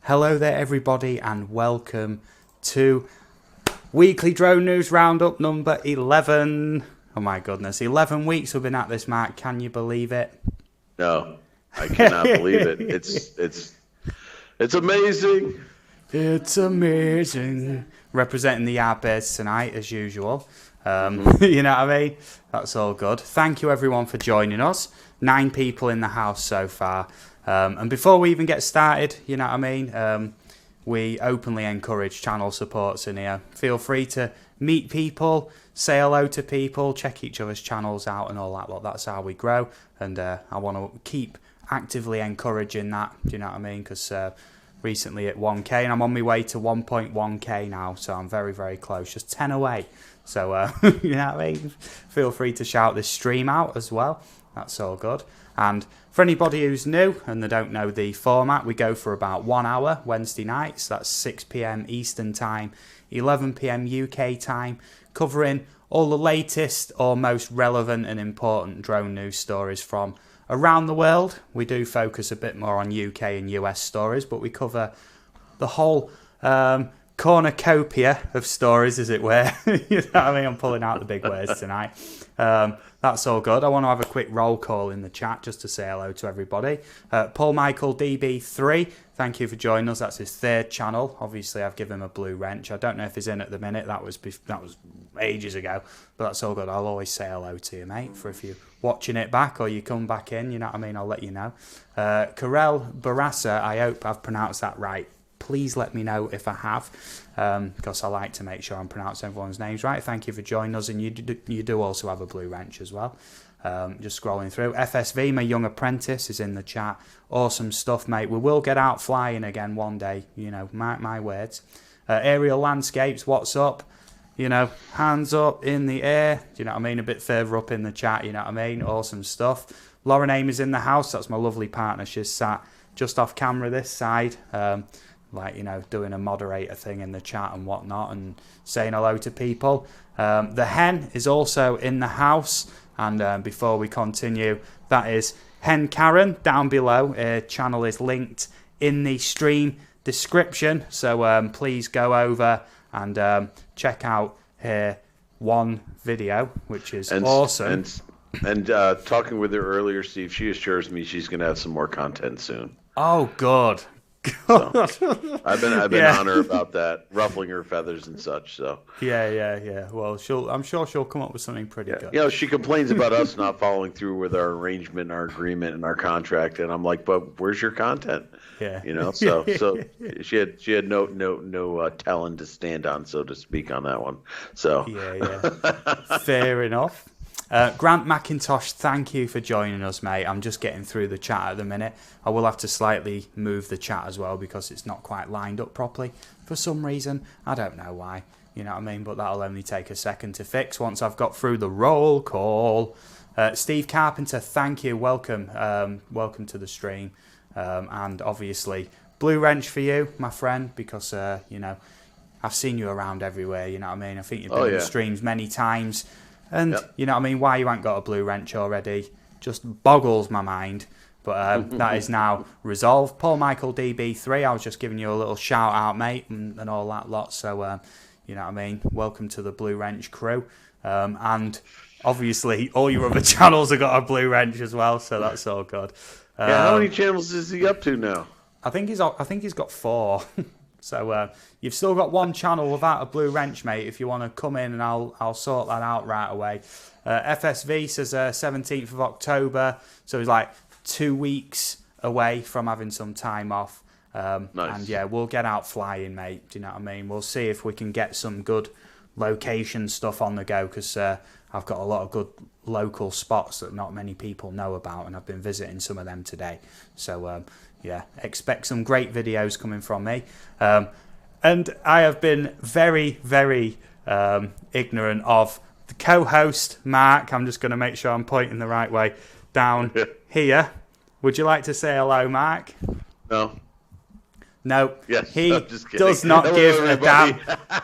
Hello there everybody and welcome to Weekly Drone News Roundup number 11. Oh my goodness, 11 weeks we've been at this, Mark. Can you believe it? No, I cannot believe it. It's amazing. It's amazing. Representing the Yardbirds tonight as usual. You know what I mean? That's all good. Thank you everyone for joining us. 9 people in the house so far. And before we even get started, you know what I mean? We openly encourage channel supports in here. Feel free to meet people, say hello to people, check each other's channels out and all that lot. That's how we grow. And I want to keep actively encouraging that, do you know what I mean? Because recently at 1k and I'm on my way to 1.1k now. So I'm very, very close, just 10 away. So, you know what I mean? Feel free to shout this stream out as well. That's all good. And for anybody who's new and they don't know the format, we go for about 1 hour Wednesday nights. That's 6 p.m. Eastern Time, 11 p.m. UK time, covering all the latest or most relevant and important drone news stories from around the world. We do focus a bit more on UK and US stories, but we cover the whole cornucopia of stories, as it were. You know what I mean? I'm pulling out the big words tonight. That's all good. I want to have a quick roll call in the chat just to say hello to everybody. Paul Michael DB3, thank you for joining us. That's his 3rd channel. Obviously, I've given him a blue wrench. I don't know if he's in at the minute. That was ages ago, but that's all good. I'll always say hello to you, mate. For if you're watching it back or you come back in, you know what I mean? I'll let you know. Karel Barassa, I hope I've pronounced that right. Please let me know if I have, because I like to make sure I'm pronouncing everyone's names right. Thank you for joining us, and you do also have a blue wrench as well. Just scrolling through. FSV, my young apprentice, is in the chat. Awesome stuff, mate. We will get out flying again one day, you know, my words. Aerial Landscapes, what's up? You know, hands up in the air. Do you know what I mean? A bit further up in the chat, you know what I mean? Awesome stuff. Lauren Aim is in the house. That's my lovely partner. She's sat just off camera this side. Like, you know, doing a moderator thing in the chat and whatnot and saying hello to people. The Hen is also in the house. And before we continue, that is Hen Karen down below. Her channel is linked in the stream description. So please go over and check out her one video, which is awesome. And talking with her earlier, Steve, she assures me she's going to have some more content soon. Oh, good. So, I've been on her about that, ruffling her feathers and such. So yeah. Well, I'm sure she'll come up with something pretty good. You know, she complains about us not following through with our arrangement, our agreement, and our contract, and I'm like, but where's your content? Yeah, you know. So she had no talent to stand on, so to speak, on that one. So yeah. Fair enough. Grant McIntosh, thank you for joining us, mate. I'm just getting through the chat at the minute. I will have to slightly move the chat as well because it's not quite lined up properly for some reason. I don't know why, you know what I mean? But that'll only take a second to fix once I've got through the roll call. Steve Carpenter, thank you. Welcome to the stream. And obviously, blue wrench for you, my friend, because, you know, I've seen you around everywhere, you know what I mean? I think you've been in the streams many times. And, you know what I mean, why you ain't got a blue wrench already just boggles my mind. But that is now resolved. Paul Michael DB3, I was just giving you a little shout out, mate, and all that lot. So, you know what I mean, welcome to the Blue Wrench crew. And obviously, all your other channels have got a blue wrench as well, so that's all good. How many channels is he up to now? I think he's got 4. So you've still got 1 channel without a blue wrench, mate. If you want to come in, and I'll sort that out right away. FSV says 17th of October, so he's like 2 weeks away from having some time off. Nice. And yeah, we'll get out flying, mate. Do you know what I mean? We'll see if we can get some good location stuff on the go, because I've got a lot of good local spots that not many people know about, and I've been visiting some of them today. So yeah, expect some great videos coming from me. And I have been very, very ignorant of the co-host, Marc. I'm just going to make sure I'm pointing the right way down here. Would you like to say hello, Marc? No. No, yes, he does not give a damn.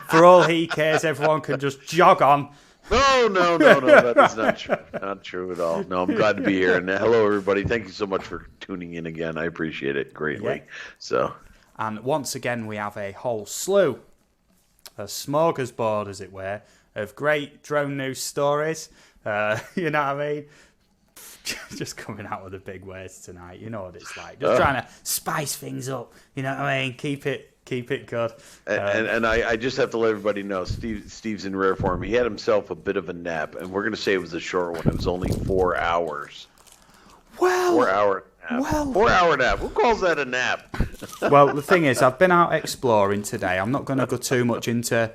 For all he cares, everyone can just jog on. No, that is not true at all. No, I'm glad to be here. And hello, everybody. Thank you so much for tuning in again. I appreciate it greatly. Yeah. So, And once again, we have a whole slew, a smorgasbord, as it were, of great drone news stories. You know what I mean? Just coming out with the big words tonight. You know what it's like. Just trying to spice things up. You know what I mean? Keep it good. And I just have to let everybody know, Steve's in rare form. He had himself a bit of a nap, and we're going to say it was a short one. It was only 4 hours. Well, 4 hour nap. Well, 4 hour nap. Who calls that a nap? Well, the thing is, I've been out exploring today. I'm not going to go too much into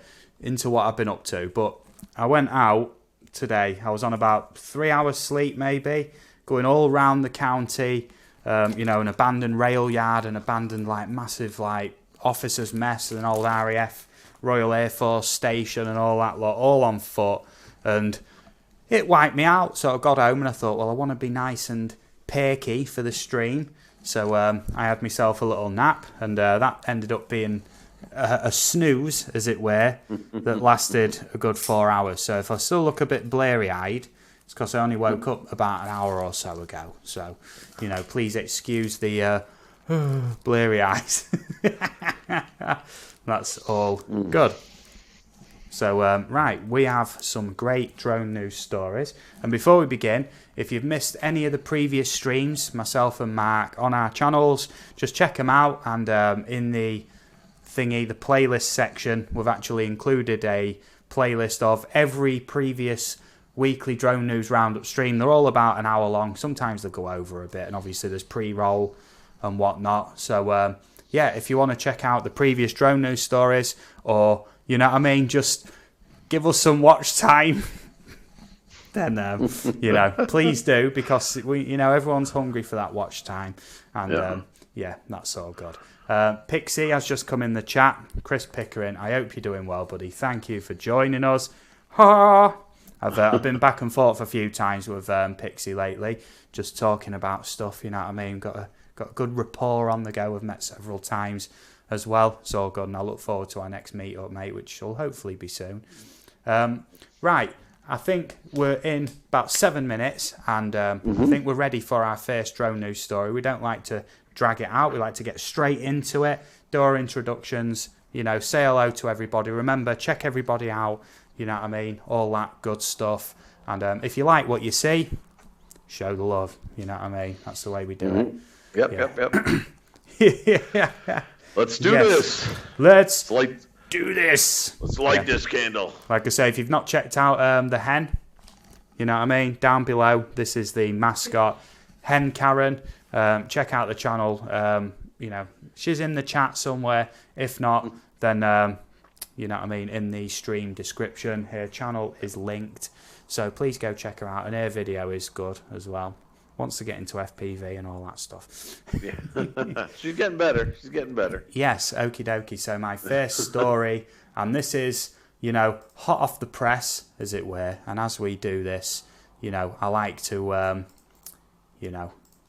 what I've been up to, but I went out today. I was on about 3 hours sleep, maybe, going all around the county. An abandoned rail yard, an abandoned massive officers' mess, and an old RAF Royal Air Force station, and all that lot, all on foot, and it wiped me out. So I got home and I thought, well, I want to be nice and perky for the stream. So I had myself a little nap, and that ended up being a snooze, as it were, that lasted a good 4 hours. So if I still look a bit blurry-eyed, it's because I only woke up about an hour or so ago. So, please excuse the blurry eyes. That's all good. So, right, we have some great drone news stories. And before we begin, if you've missed any of the previous streams, myself and Marc, on our channels, just check them out. And in the playlist section, we've actually included a playlist of every previous weekly drone news roundup stream. They're all about an hour long. Sometimes they go over a bit, and obviously there's pre-roll and whatnot. So, if you want to check out the previous drone news stories, or, just give us some watch time, then, please do, because everyone's hungry for that watch time. And, that's all good. Pixie has just come in the chat. Chris Pickering, I hope you're doing well, buddy. Thank you for joining us. Ha! I've been back and forth a few times with Pixie lately, just talking about stuff, you know what I mean? Got a good rapport on the go. We've met several times as well. It's all good, and I look forward to our next meet-up, mate, which will hopefully be soon. Right, I think we're in about 7 minutes, and I think we're ready for our first drone news story. We don't like to drag it out. We like to get straight into it, do our introductions, say hello to everybody. Remember, check everybody out. You know what I mean? All that good stuff. And if you like what you see, show the love. You know what I mean? That's the way we do it. Yep. Let's do this. Let's do this. Let's light this candle. Like I say, if you've not checked out the hen, you know what I mean? Down below, this is the mascot, Hen Karen. Check out the channel. She's in the chat somewhere. If not, then... you know what I mean, in the stream description. Her channel is linked, so please go check her out, and her video is good as well. Wants to get into FPV and all that stuff. Yeah. She's getting better. Yes, okie dokie. So my first story, and this is, hot off the press, as it were, and as we do this, I like to,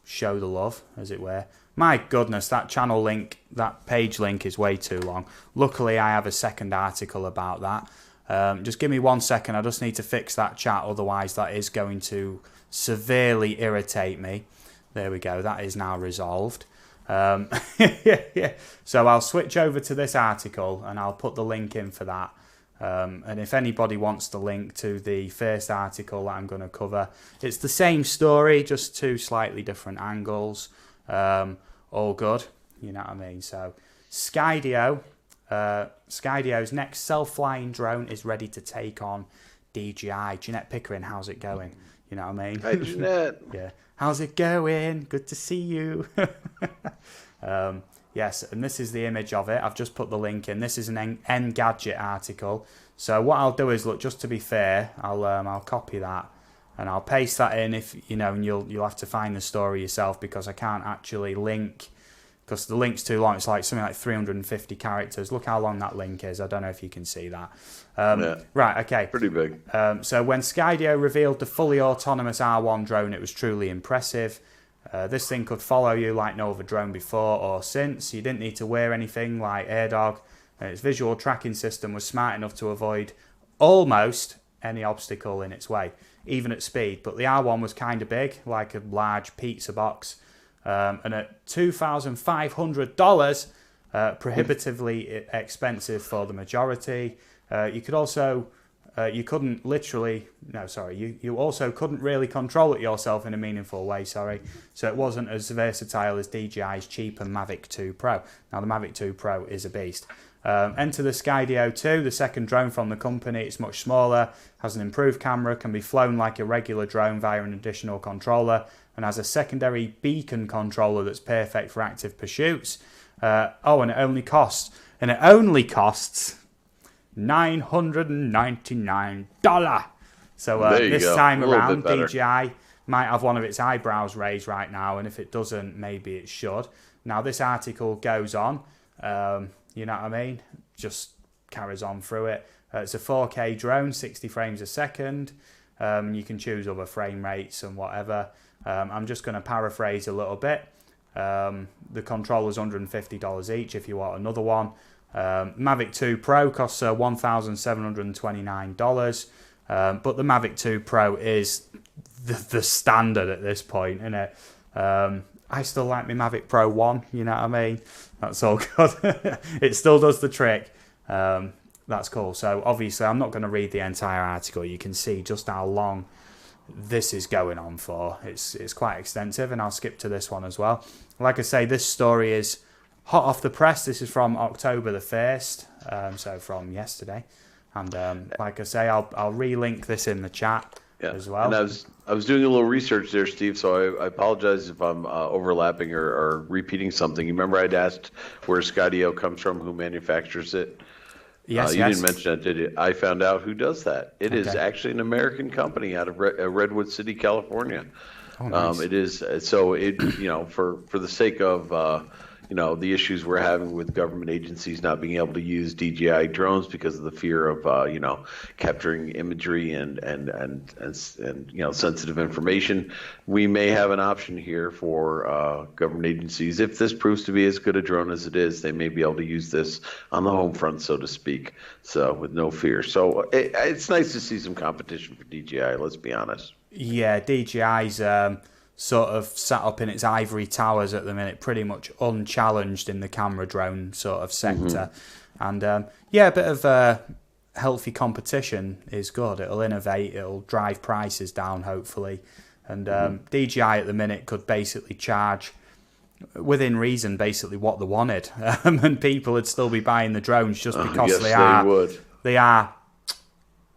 show the love, as it were. My goodness, that channel link, that page link is way too long. Luckily, I have a second article about that. Just give me 1 second. I just need to fix that chat. Otherwise, that is going to severely irritate me. There we go. That is now resolved. So I'll switch over to this article, and I'll put the link in for that. And if anybody wants the link to the first article that I'm going to cover, it's the same story, just two slightly different angles. All good, you know what I mean? So SkyDo's next self-flying drone is ready to take on DJI. Jeanette Pickering, how's it going? You know what I mean? Hi, Jeanette. Yeah. How's it going? Good to see you. Yes, and this is the image of it. I've just put the link in. This is an Engadget article. So what I'll do is, look, just to be fair, I'll copy that. And I'll paste that in, if and you'll have to find the story yourself, because I can't actually link, because the link's too long. It's something like 350 characters. Look how long that link is. I don't know if you can see that. Right, okay. Pretty big. So when SkyDo revealed the fully autonomous R1 drone, it was truly impressive. This thing could follow you like no other drone before or since. You didn't need to wear anything like AirDog. And its visual tracking system was smart enough to avoid almost any obstacle in its way, even at speed. But the R1 was kind of big, like a large pizza box. And at $2,500, prohibitively expensive for the majority. You could also, you also couldn't really control it yourself in a meaningful way, so it wasn't as versatile as DJI's cheaper Mavic 2 Pro. Now the Mavic 2 Pro is a beast. Enter the SkyDo 2, the second drone from the company. It's much smaller, has an improved camera, can be flown like a regular drone via an additional controller, and has a secondary beacon controller that's perfect for active pursuits. And it only costs $999. So this time around, DJI might have one of its eyebrows raised right now, and if it doesn't, maybe it should. Now this article goes on, you know what I mean? Just carries on through it. It's a 4K drone, 60 frames a second. You can choose other frame rates and whatever. I'm just going to paraphrase a little bit. The controller's $150 each if you want another one. Mavic 2 Pro costs $1,729. But the Mavic 2 Pro is the standard at this point, isn't it? I still like my Mavic Pro 1, you know what I mean? That's all good. It still does the trick. That's cool. So obviously I'm not going to read the entire article. You can see just how long this is going on for. It's quite extensive, and I'll skip to this one as well. Like I say, this story is hot off the press. This is from October the 1st, so from yesterday. And like I say, I'll relink this in the chat as well. And I was doing a little research there, Steve, so I apologize if I'm overlapping or repeating something. You remember I'd asked where SkyDo comes from, who manufactures it? Yes, you didn't mention that, did you? I found out who does that. It is actually an American company out of Redwood City, California. Oh, nice. It is so for the sake of the issues we're having with government agencies not being able to use DJI drones because of the fear of capturing imagery and sensitive information. We may have an option here for government agencies. If this proves to be as good a drone as it is, they may be able to use this on the home front, so to speak. So with no fear. So it's nice to see some competition for DJI. Let's be honest. Yeah, DJI's sort of sat up in its ivory towers at the minute, pretty much unchallenged in the camera drone sort of sector. And a bit of healthy competition is good. It'll innovate, it'll drive prices down, hopefully. And DJI at the minute could basically charge, within reason, basically what they wanted. And people would still be buying the drones just because they are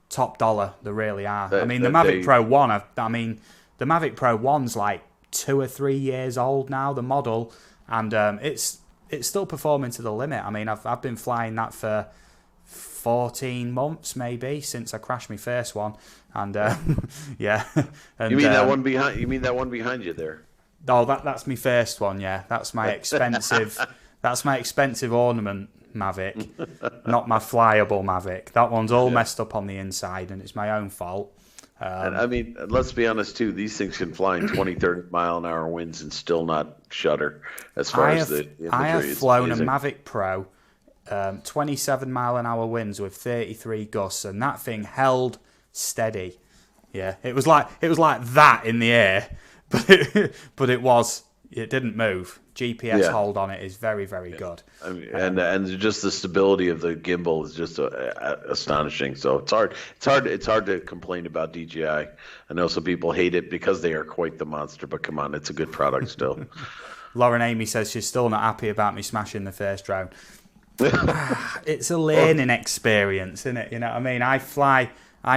top dollar. They really are. The Mavic Pro 1, the Mavic Pro 1's like 2 or 3 years old now, the model, and it's still performing to the limit. I mean, I've been flying that for 14 months maybe since I crashed my first one, and yeah. And, you mean that one behind? You mean that one behind you there? Oh, that's my first one. Yeah, that's my expensive. That's my expensive ornament Mavic, not my flyable Mavic. That one's all messed up on the inside, and it's my own fault. And I mean, let's be honest too. These things can fly in 20, 30 mile an hour winds and still not shudder. As far as the imagery, I have flown a Mavic Pro, 27 mile an hour winds with 33 gusts, and that thing held steady. Yeah, it was like that in the air, but it didn't move. GPS hold on it is very, very good. I mean, and just the stability of the gimbal is just astonishing. So it's hard to complain about DJI. I know some people hate it because they are quite the monster, but come on, it's a good product still. Lauren Amy says she's still not happy about me smashing the first drone. It's a learning experience, isn't it? You know what I mean? I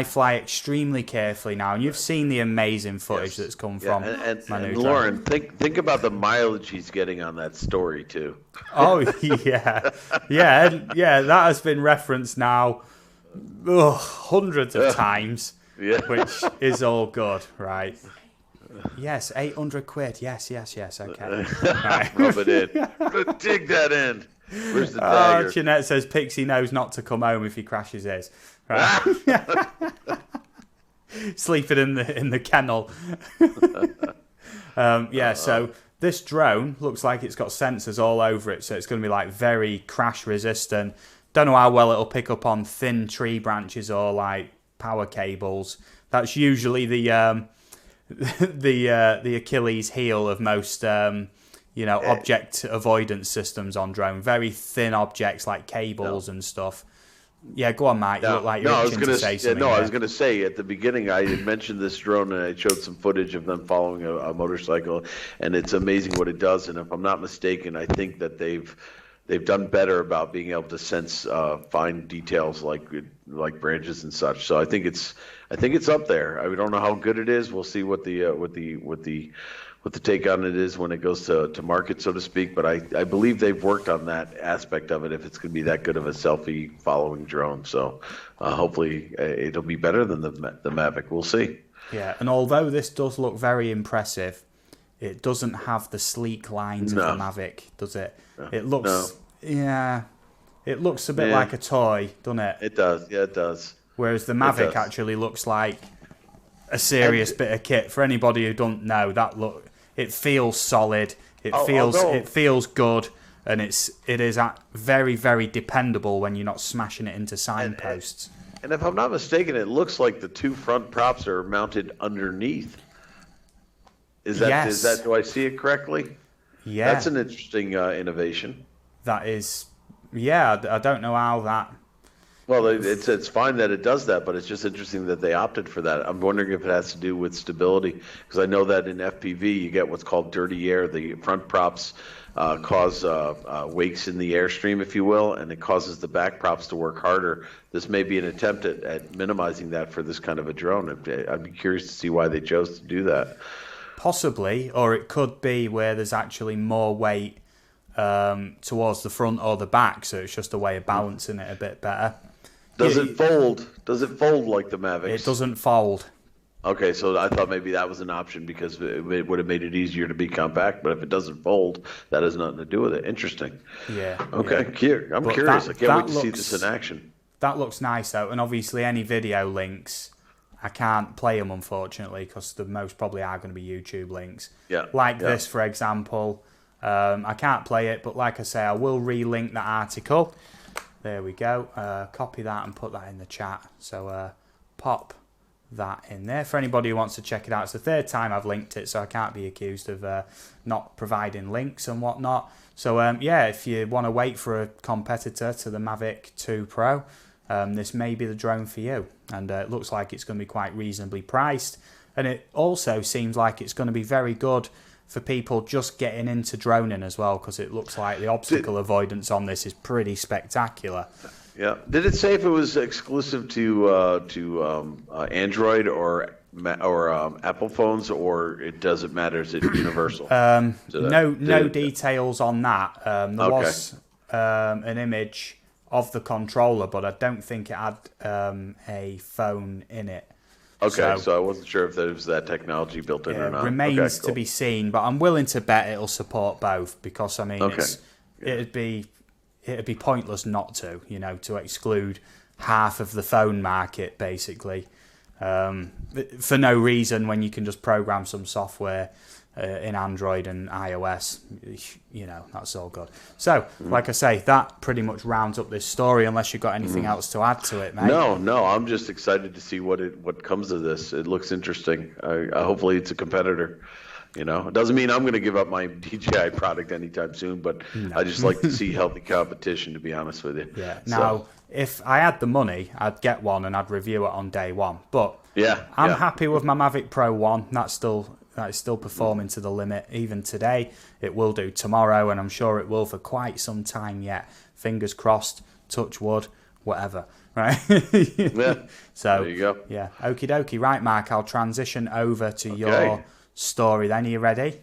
fly extremely carefully now, and you've seen the amazing footage that's come from my new drone. Lauren, think about the mileage he's getting on that story too. Oh yeah. That has been referenced now hundreds of times, which is all good, right? Yes, 800 quid. Yes. Okay. Right. Rub it in. Dig that in. Where's the dagger? Jeanette says Pixie knows not to come home if he crashes his. Right. Sleeping in the kennel. So this drone looks like it's got sensors all over it, so it's going to be like very crash resistant. Don't know how well it'll pick up on thin tree branches or like power cables. That's usually the Achilles heel of most object avoidance systems on drone. Very thin objects like cables and stuff. Yeah, go on, Mike. You look like you're itching to say something. I was going to say at the beginning I had mentioned this drone and I showed some footage of them following a motorcycle, and it's amazing what it does. And if I'm not mistaken, I think that they've done better about being able to sense fine details like branches and such. So I think it's up there. I don't know how good it is. We'll see what the take on it is when it goes to market, so to speak. But I believe they've worked on that aspect of it, if it's going to be that good of a selfie following drone. So hopefully it'll be better than the Mavic. We'll see. Yeah, and although this does look very impressive, it doesn't have the sleek lines of the Mavic, does it? It looks, it looks a bit like a toy, doesn't it? It does, yeah, it does. Whereas the Mavic actually looks like a serious bit of kit. For anybody who don't know, it feels solid. It feels good, and it is very, very dependable when you're not smashing it into signposts. And if I'm not mistaken, it looks like the two front props are mounted underneath. Is that? Do I see it correctly? Yeah, that's an interesting innovation. That is, yeah. I don't know how that. Well, it's fine that it does that, but it's just interesting that they opted for that. I'm wondering if it has to do with stability, because I know that in FPV you get what's called dirty air. The front props cause wakes in the airstream, if you will, and it causes the back props to work harder. This may be an attempt at minimizing that for this kind of a drone. I'd be curious to see why they chose to do that. Possibly, or it could be where there's actually more weight towards the front or the back, so it's just a way of balancing it a bit better. Does it fold? Does it fold like the Mavic? It doesn't fold. Okay, so I thought maybe that was an option because it would have made it easier to be compact. But if it doesn't fold, that has nothing to do with it. Interesting. Yeah. Okay, yeah. I'm curious. I can't wait to see this in action. That looks nice, though. And obviously, any video links, I can't play them, unfortunately, because the most probably are going to be YouTube links. Yeah. This, for example. I can't play it, but like I say, I will relink that article. There we go. Copy that and put that in the chat. So pop that in there for anybody who wants to check it out. It's the third time I've linked it, so I can't be accused of not providing links and whatnot. So if you want to wait for a competitor to the Mavic 2 Pro, this may be the drone for you. And it looks like it's going to be quite reasonably priced. And it also seems like it's going to be very good for people just getting into droning as well, because it looks like the obstacle avoidance on this is pretty spectacular. Yeah. Did it say if it was exclusive to Android or Apple phones, or it doesn't matter? Is it universal? No details on that. There was an image of the controller, but I don't think it had a phone in it. Okay, so I wasn't sure if there was that technology built in or not. Remains to be seen, but I'm willing to bet it'll support both, because I mean it'd be pointless not to, to exclude half of the phone market basically, for no reason, when you can just program some software in Android and iOS, that's all good. So, like I say, that pretty much rounds up this story, unless you've got anything else to add to it, mate. No, I'm just excited to see what comes of this. It looks interesting. Hopefully it's a competitor. It doesn't mean I'm going to give up my DJI product anytime soon, but I just like to see healthy competition, to be honest with you. Yeah. Now, if I had the money, I'd get one and I'd review it on day one. But I'm happy with my Mavic Pro 1. That is still performing to the limit. Even today, it will do tomorrow, and I'm sure it will for quite some time yet. Fingers crossed, touch wood, whatever. Right? So, there you go. Yeah, okie dokie. Right, Mark, I'll transition over to your story then. Are you ready?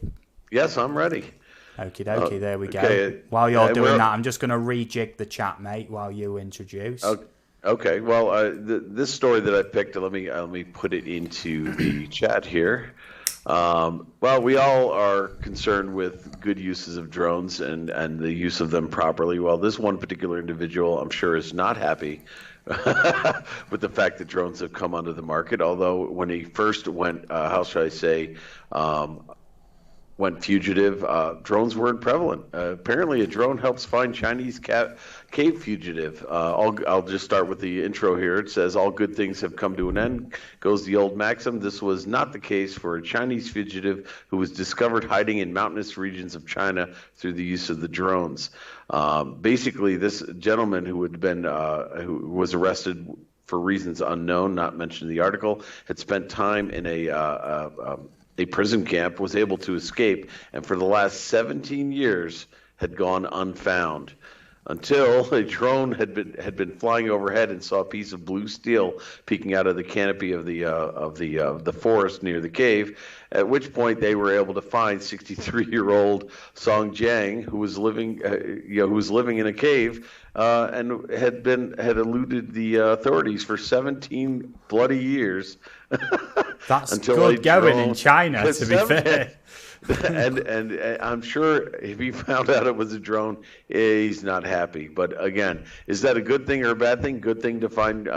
Yes, I'm ready. Okie dokie, there we go. While you're doing that, I'm just going to rejig the chat, mate, while you introduce. Okay, well, this story that I picked, let me put it into the chat here. Well, we all are concerned with good uses of drones and the use of them properly. Well, this one particular individual, I'm sure, is not happy with the fact that drones have come onto the market. Although when he first went, how should I say, went fugitive. Drones weren't prevalent. Apparently, a drone helps find Chinese cave fugitive. I'll just start with the intro here. It says, all good things have come to an end, goes the old maxim. This was not the case for a Chinese fugitive who was discovered hiding in mountainous regions of China through the use of the drones. Basically, this gentleman who was arrested for reasons unknown, not mentioned in the article, had spent time in a prison camp, was able to escape, and for the last 17 years had gone unfound until a drone had been flying overhead and saw a piece of blue steel peeking out of the canopy of the forest near the cave. At which point they were able to find 63-year-old Song Jiang, who was living in a cave and had eluded the authorities for 17 bloody years. That's good going in China, to be fair. and I'm sure if he found out it was a drone, he's not happy. But again, is that a good thing or a bad thing? Good thing to find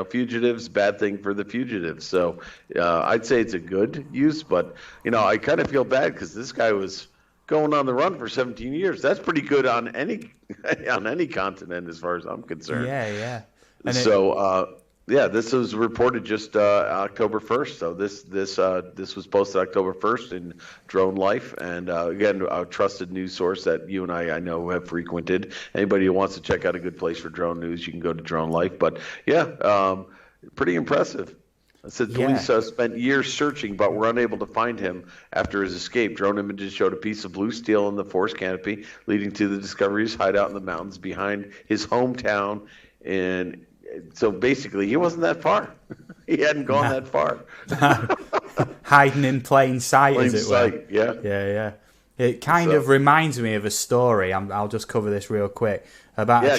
fugitives, bad thing for the fugitives. So I'd say it's a good use, but I kind of feel bad because this guy was going on the run for 17 years. That's pretty good on any continent as far as I'm concerned. Yeah. This was reported just October 1st. So this was posted October 1st in Drone Life, and again, a trusted news source that you and I know have frequented. Anybody who wants to check out a good place for drone news, you can go to Drone Life. But pretty impressive. It said police spent years searching, but were unable to find him after his escape. Drone images showed a piece of blue steel in the forest canopy, leading to the discovery of his hideout in the mountains behind his hometown. And so basically, he wasn't that far. He hadn't gone that far. Hiding in plain sight, as it were. Yeah. It kind of reminds me of a story. I'll just cover this real quick about a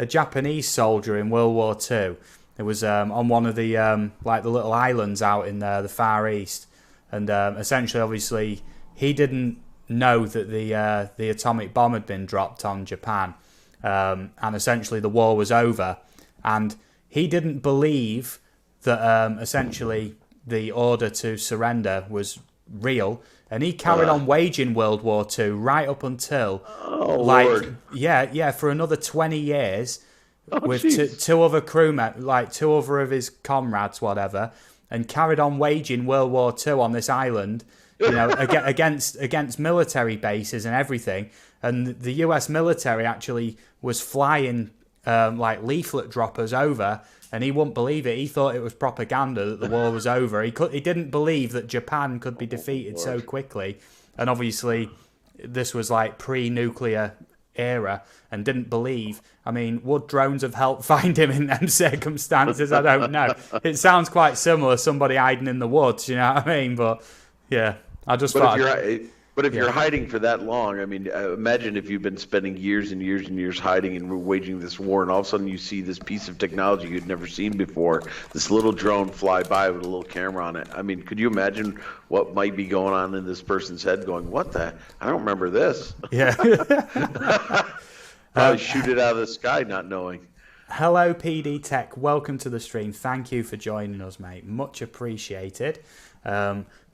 Japanese soldier in World War II. It was on one of the the little islands out in the Far East, and essentially, obviously, he didn't know that the atomic bomb had been dropped on Japan, and essentially the war was over, and he didn't believe that essentially the order to surrender was real, and he carried on waging World War II right up until Lord. for another 20 years. With Geez. two other crewmen, two other of his comrades, whatever, and carried on waging World War II on this island, against military bases and everything. And the US military actually was flying leaflet droppers over, and he wouldn't believe it. He thought it was propaganda that the war was over. He didn't believe that Japan could be defeated so quickly. And obviously, this was pre-nuclear era, and didn't believe. I mean, would drones have helped find him in them circumstances? I don't know. It sounds quite similar, somebody hiding in the woods, you know what I mean? But yeah, I just thought. But if you're hiding for that long, I mean, imagine if you've been spending years and years and years hiding and waging this war, and all of a sudden you see this piece of technology you'd never seen before, this little drone fly by with a little camera on it. I mean, could you imagine what might be going on in this person's head going, what the? I don't remember this. Yeah. Probably shoot it out of the sky not knowing. Hello, PD Tech. Welcome to the stream. Thank you for joining us, mate. Much appreciated.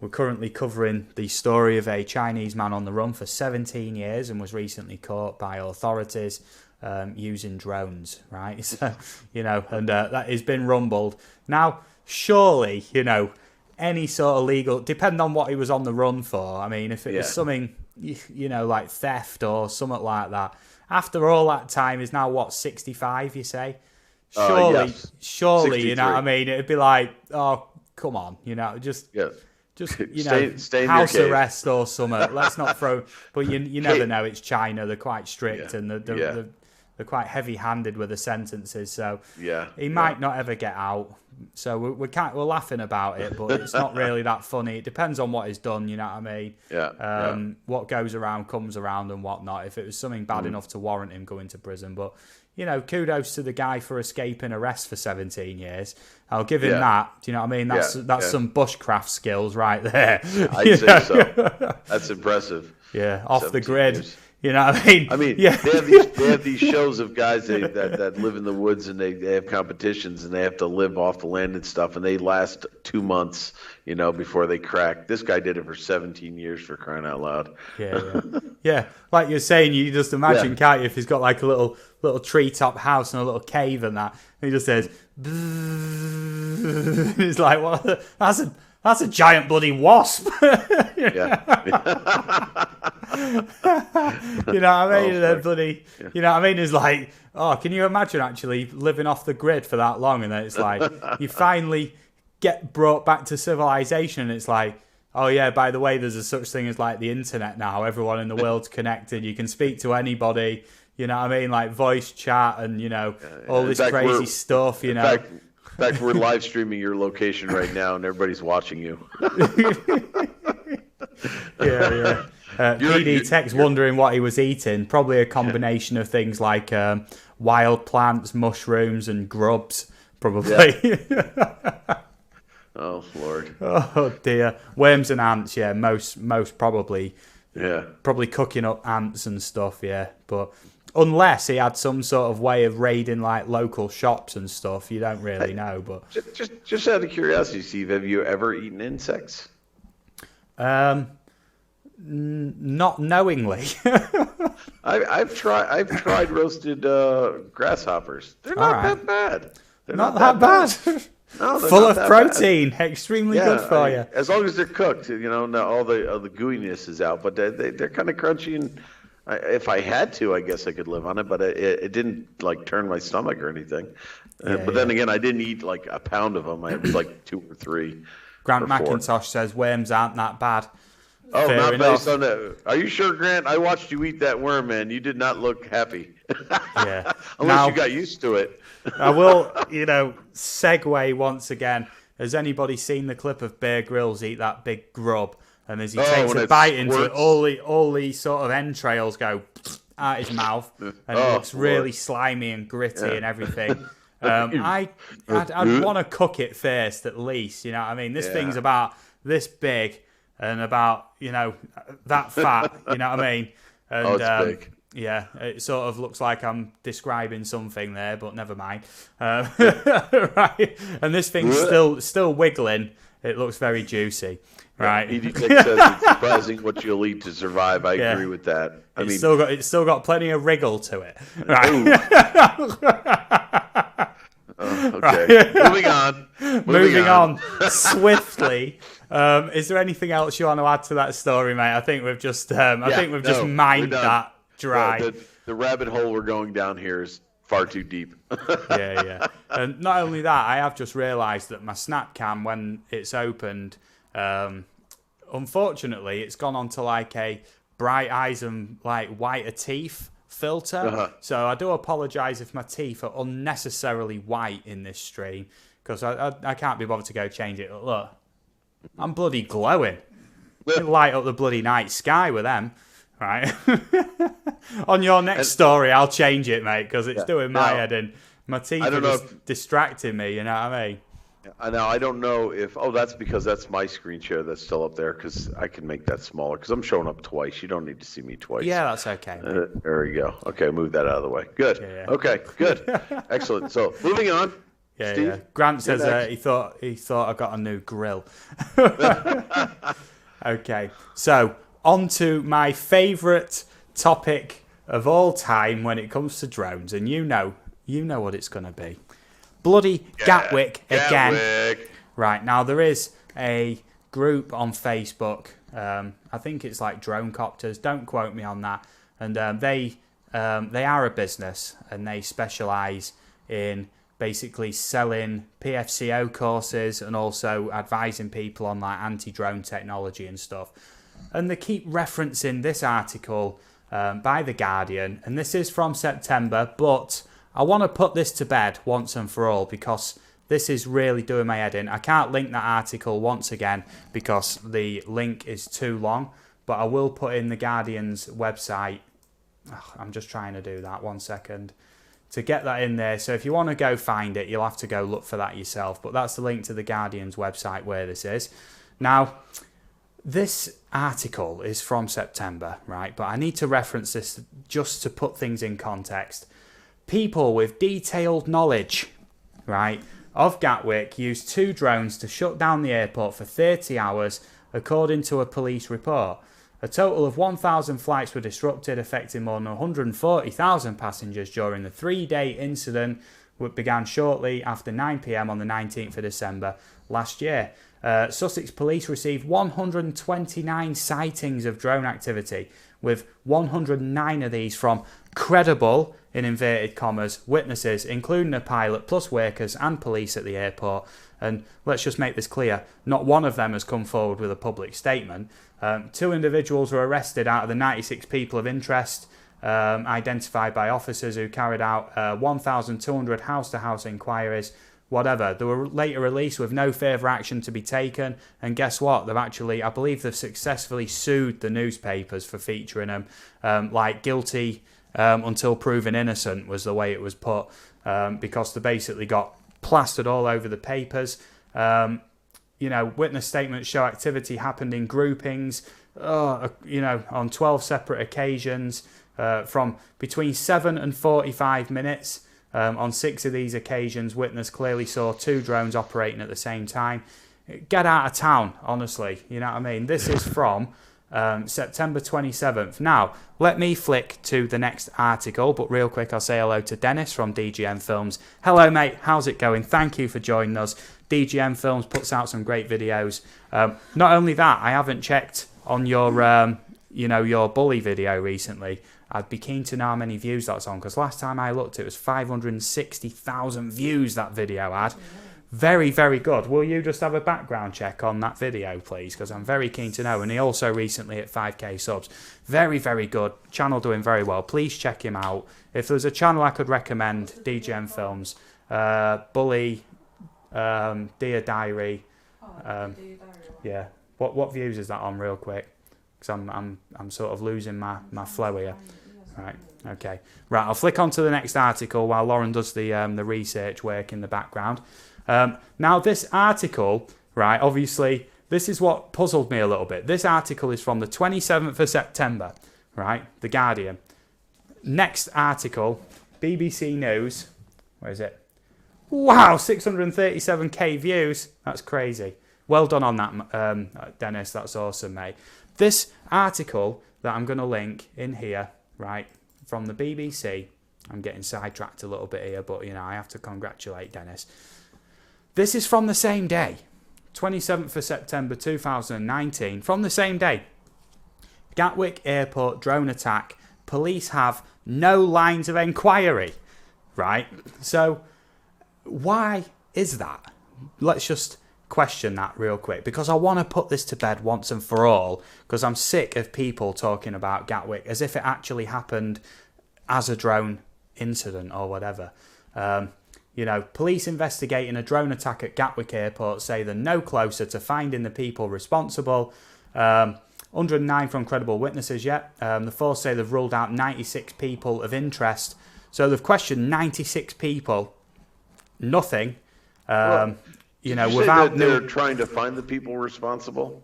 We're currently covering the story of a Chinese man on the run for 17 years and was recently caught by authorities using drones, right? So, that has been rumbled. Now, surely, any sort of legal, depending on what he was on the run for. I mean, if it was something, like theft or something like that, after all that time is now, 65, you say? Surely, 63. you know what I mean? It'd be like, oh, come on, just stay house arrest or something. Let's not throw. But you never know. It's China. They're quite strict and they're quite heavy-handed with the sentences. So he might not ever get out. So we're laughing about it, but it's not really that funny. It depends on what he's done. You know what I mean? What goes around comes around and whatnot. If it was something bad enough to warrant him going to prison, but. Kudos to the guy for escaping arrest for 17 years. I'll give him that. Do you know what I mean? That's some bushcraft skills right there. I'd say so. That's impressive. Yeah, off the grid. Years. You know what I mean? Yeah. they have these shows of guys that live in the woods, and they have competitions, and they have to live off the land and stuff, and they last 2 months, before they crack. This guy did it for 17 years, for crying out loud. Yeah. Like you're saying, you just imagine, can't you, if he's got like a little treetop house and a little cave and that, and he just says, and it's like, well, that's a giant bloody wasp. Yeah. You know what I mean? You know what I mean? It's like, oh, can you imagine actually living off the grid for that long? And then it's like, you finally get brought back to civilization, and it's like, oh yeah, by the way, there's a such thing as like the internet now. Everyone in the world's connected. You can speak to anybody. You know what I mean? Like voice chat and, all this crazy stuff, In fact, we're live streaming your location right now, and everybody's watching you. Yeah. PD Tech's wondering what he was eating. Probably a combination of things like wild plants, mushrooms, and grubs, probably. Yeah. Oh, Lord. Oh, dear. Worms and ants, yeah, most probably. Yeah. Probably cooking up ants and stuff, yeah. But unless he had some sort of way of raiding like local shops and stuff, you don't really know. But just out of curiosity, Steve, have you ever eaten insects? Not knowingly. I've tried roasted grasshoppers. They're not that bad. They're not that bad. No, they're full not of protein, extremely good for you. As long as they're cooked, now all the gooiness is out. But they're kind of crunchy, and if I had to, I guess I could live on it. But it didn't like turn my stomach or anything. Then again, I didn't eat like a pound of them. I was like 2 or 3. Grant McIntosh says worms aren't that bad. Oh, Fair not enough. based on that. Are you sure, Grant? I watched you eat that worm, man. You did not look happy. Yeah. Unless you got used to it. I will, segue once again. Has anybody seen the clip of Bear Grylls eat that big grub? And as he takes a bite into it, all the sort of entrails go out his mouth, and it looks really slimy and gritty and everything. I'd want to cook it first, at least. You know what I mean? This thing's about this big and about that fat. You know what I mean? And, it's big. Yeah, it sort of looks like I'm describing something there, but never mind. Right, and this thing's still wiggling. It looks very juicy. Right. ED Tech says it's surprising what you'll eat to survive. I agree with that. It's still got plenty of wriggle to it. Right. Okay. Right. Moving on. Swiftly. Is there anything else you want to add to that story, mate? I think we've just mined that dry. The rabbit hole we're going down here is far too deep. Yeah. And not only that, I have just realised that my Snapcam, when it's opened, unfortunately, it's gone onto like a bright eyes and like whiter teeth filter. Uh-huh. So I do apologise if my teeth are unnecessarily white in this stream, because I can't be bothered to go change it. Look, I'm bloody glowing. Light up the bloody night sky with them. Right. On your next story, I'll change it, mate, because it's doing my head in. My teeth are just distracting me, you know what I mean? Now, I don't know if... Oh, that's because that's my screen share that's still up there, because I can make that smaller, because I'm showing up twice. You don't need to see me twice. Yeah, that's okay. There we go. Okay, move that out of the way. Good. Yeah. Okay, good. Excellent. So, moving on. Yeah, Steve, yeah. Grant says he thought I got a new grill. Okay, so... on to my favourite topic of all time when it comes to drones, and you know what it's going to be. Bloody Gatwick again. Right, now there is a group on Facebook, I think it's like Drone Copters, don't quote me on that, and they are a business, and they specialise in basically selling PFCO courses and also advising people on like anti-drone technology and stuff. And they keep referencing this article by The Guardian, and this is from September, but I want to put this to bed once and for all, because this is really doing my head in. I can't link that article once again because the link is too long, but I will put in The Guardian's website. I'm just trying to do that, 1 second, to get that in there. So if you want to go find it, you'll have to go look for that yourself, but that's the link to The Guardian's website where this is. Now, This article is from September, right? But I need to reference this just to put things in context. People with detailed knowledge, right, of Gatwick used 2 drones to shut down the airport for 30 hours, according to a police report. A total of 1,000 flights were disrupted, affecting more than 140,000 passengers during the 3-day incident, which began shortly after 9 p.m. on the 19th of December last year. Sussex Police received 129 sightings of drone activity, with 109 of these from credible, in inverted commas, witnesses, including a pilot, plus workers and police at the airport. And let's just make this clear, not one of them has come forward with a public statement. 2 individuals were arrested out of the 96 people of interest, identified by officers who carried out 1,200 house-to-house inquiries. Whatever. They were later released with no further action to be taken. And guess what? They've actually, I believe they've successfully sued the newspapers for featuring them. Like guilty until proven innocent was the way it was put. Because they basically got plastered all over the papers. Witness statements show activity happened in groupings, on 12 separate occasions, from between 7 and 45 minutes. On 6 of these occasions, witness clearly saw 2 drones operating at the same time. Get out of town, honestly. You know what I mean? This is from September 27th. Now, let me flick to the next article, but real quick, I'll say hello to Dennis from DGM Films. Hello, mate. How's it going? Thank you for joining us. DGM Films puts out some great videos. Not only that, I haven't checked on your, your bully video recently. I'd be keen to know how many views that's on, because last time I looked, it was 560,000 views that video had. Very, very good. Will you just have a background check on that video, please? Because I'm very keen to know. And he also recently hit 5k subs. Very, very good. Channel doing very well. Please check him out. If there's a channel I could recommend, DGM Films, Bully, Dear Diary. Yeah. What views is that on, real quick? Because I'm sort of losing my flow here. Right. Okay. Right. I'll flick on to the next article while Lauren does the research work in the background. Now, this article, right, obviously, this is what puzzled me a little bit. This article is from the 27th of September, right, The Guardian. Next article, BBC News, where is it? Wow, 637k views. That's crazy. Well done on that, Dennis. That's awesome, mate. This article that I'm going to link in here, right, from the BBC, I'm getting sidetracked a little bit here, but, I have to congratulate Dennis. This is from the same day, 27th of September 2019, from the same day. Gatwick Airport drone attack. Police have no lines of inquiry, right? So why is that? Let's just question that real quick, because I want to put this to bed once and for all, because I'm sick of people talking about Gatwick as if it actually happened as a drone incident or whatever. Police investigating a drone attack at Gatwick Airport say they're no closer to finding the people responsible. 109 from credible witnesses yet. The force say they've ruled out 96 people of interest. So they've questioned 96 people. Nothing. Without they're trying to find the people responsible.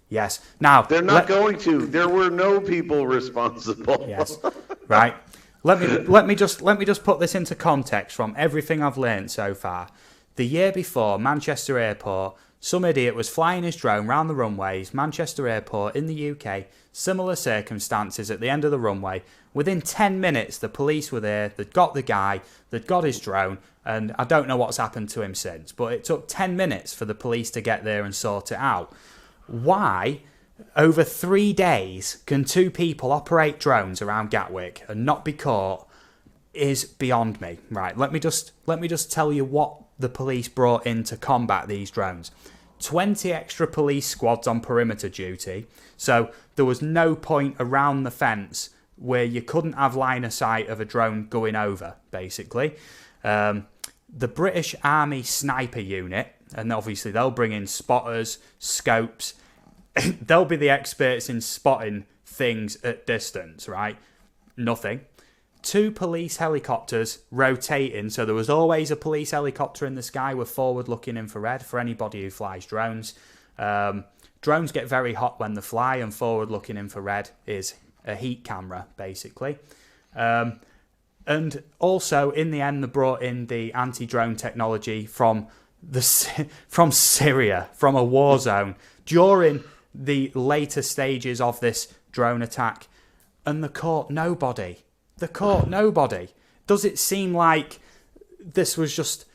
Yes. Now they're not going to. There were no people responsible. Yes. Right. Let me just put this into context from everything I've learned so far. The year before, Manchester Airport, some idiot was flying his drone round the runways. Manchester Airport in the UK, similar circumstances at the end of the runway. Within 10 minutes, the police were there. They'd got the guy. They'd got his drone. And I don't know what's happened to him since. But it took 10 minutes for the police to get there and sort it out. Why, over 3 days, can 2 people operate drones around Gatwick and not be caught is beyond me. Right, let me just tell you what the police brought in to combat these drones. 20 extra police squads on perimeter duty. So there was no point around the fence where you couldn't have line of sight of a drone going over, basically. The British Army Sniper Unit, and obviously they'll bring in spotters, scopes. They'll be the experts in spotting things at distance, right? Nothing. 2 police helicopters rotating, so there was always a police helicopter in the sky with forward-looking infrared for anybody who flies drones. Drones get very hot when they fly, and forward-looking infrared is a heat camera, basically. And also, in the end, they brought in the anti-drone technology from Syria, from a war zone, during the later stages of this drone attack, and they caught nobody. Does it seem like this was just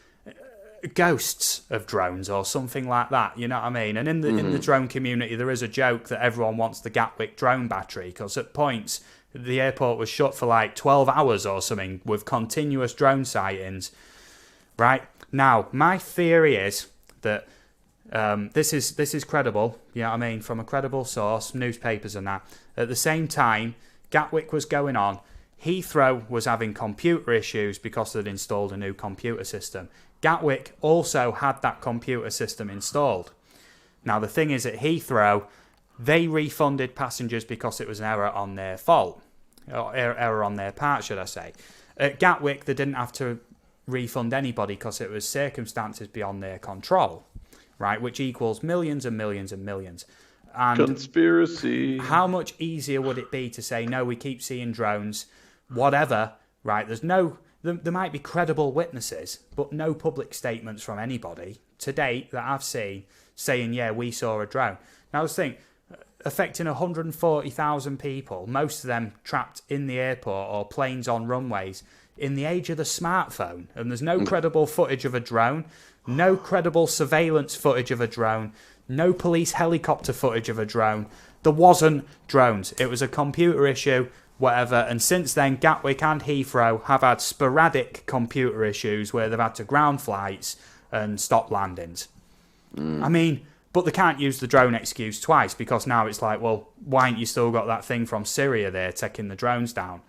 ghosts of drones or something like that? You know what I mean? And in the drone community, there is a joke that everyone wants the Gatwick drone battery, because at points the airport was shut for like 12 hours or something with continuous drone sightings. Right now, my theory is that this is credible. You know what I mean? From a credible source, newspapers and that. At the same time, Gatwick was going on. Heathrow was having computer issues because they'd installed a new computer system. Gatwick also had that computer system installed. Now, the thing is, at Heathrow, they refunded passengers because it was an error on their fault. Or error on their part, should I say. At Gatwick, they didn't have to refund anybody because it was circumstances beyond their control, right? Which equals millions and millions and millions. And conspiracy. How much easier would it be to say, no, we keep seeing drones, whatever, right? There might be credible witnesses, but no public statements from anybody to date that I've seen saying, yeah, we saw a drone. Now, let's think, affecting 140,000 people, most of them trapped in the airport or planes on runways, in the age of the smartphone, and there's no credible footage of a drone, no credible surveillance footage of a drone, no police helicopter footage of a drone. There wasn't drones. It was a computer issue, whatever. And since then, Gatwick and Heathrow have had sporadic computer issues where they've had to ground flights and stop landings. I mean, but they can't use the drone excuse twice, because now it's like, well, why ain't you still got that thing from Syria there taking the drones down?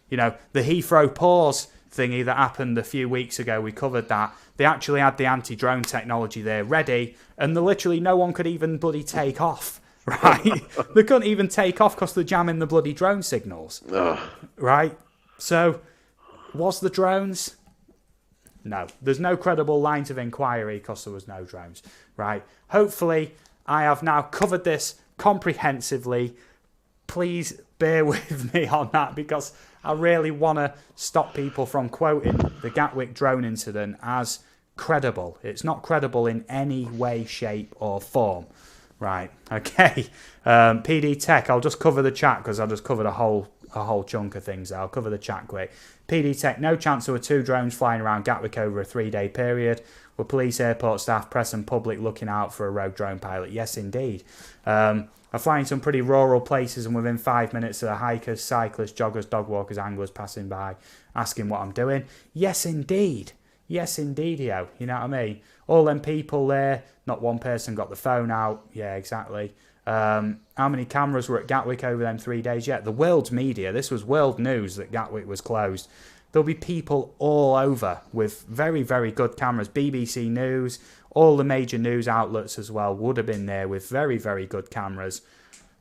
You know, the Heathrow pause thingy that happened a few weeks ago, we covered that. They actually had the anti-drone technology there ready, and literally no one could even bloody take off, right? They couldn't even take off because they're jamming the bloody drone signals, right? So, was the drones? No. There's no credible lines of inquiry because there was no drones, right? Hopefully, I have now covered this comprehensively. Please bear with me on that, because I really want to stop people from quoting the Gatwick drone incident as credible. It's not credible in any way, shape or form. Right, okay. PD Tech, I'll just cover the chat because I just covered a whole chunk of things. I'll cover the chat quick. PD Tech, no chance there were 2 drones flying around Gatwick over a 3-day period. Were police, airport staff, press and public looking out for a rogue drone pilot? Yes, indeed. I fly in some pretty rural places, and within 5 minutes there are hikers, cyclists, joggers, dog walkers, anglers passing by, asking what I'm doing. Yes, indeed. Yes, indeed, yo. You know what I mean? All them people there, not one person got the phone out. Yeah, exactly. How many cameras were at Gatwick over them 3 days? Yeah, the world's media. This was world news that Gatwick was closed. There'll be people all over with very, very good cameras. BBC News, all the major news outlets as well would have been there with very, very good cameras.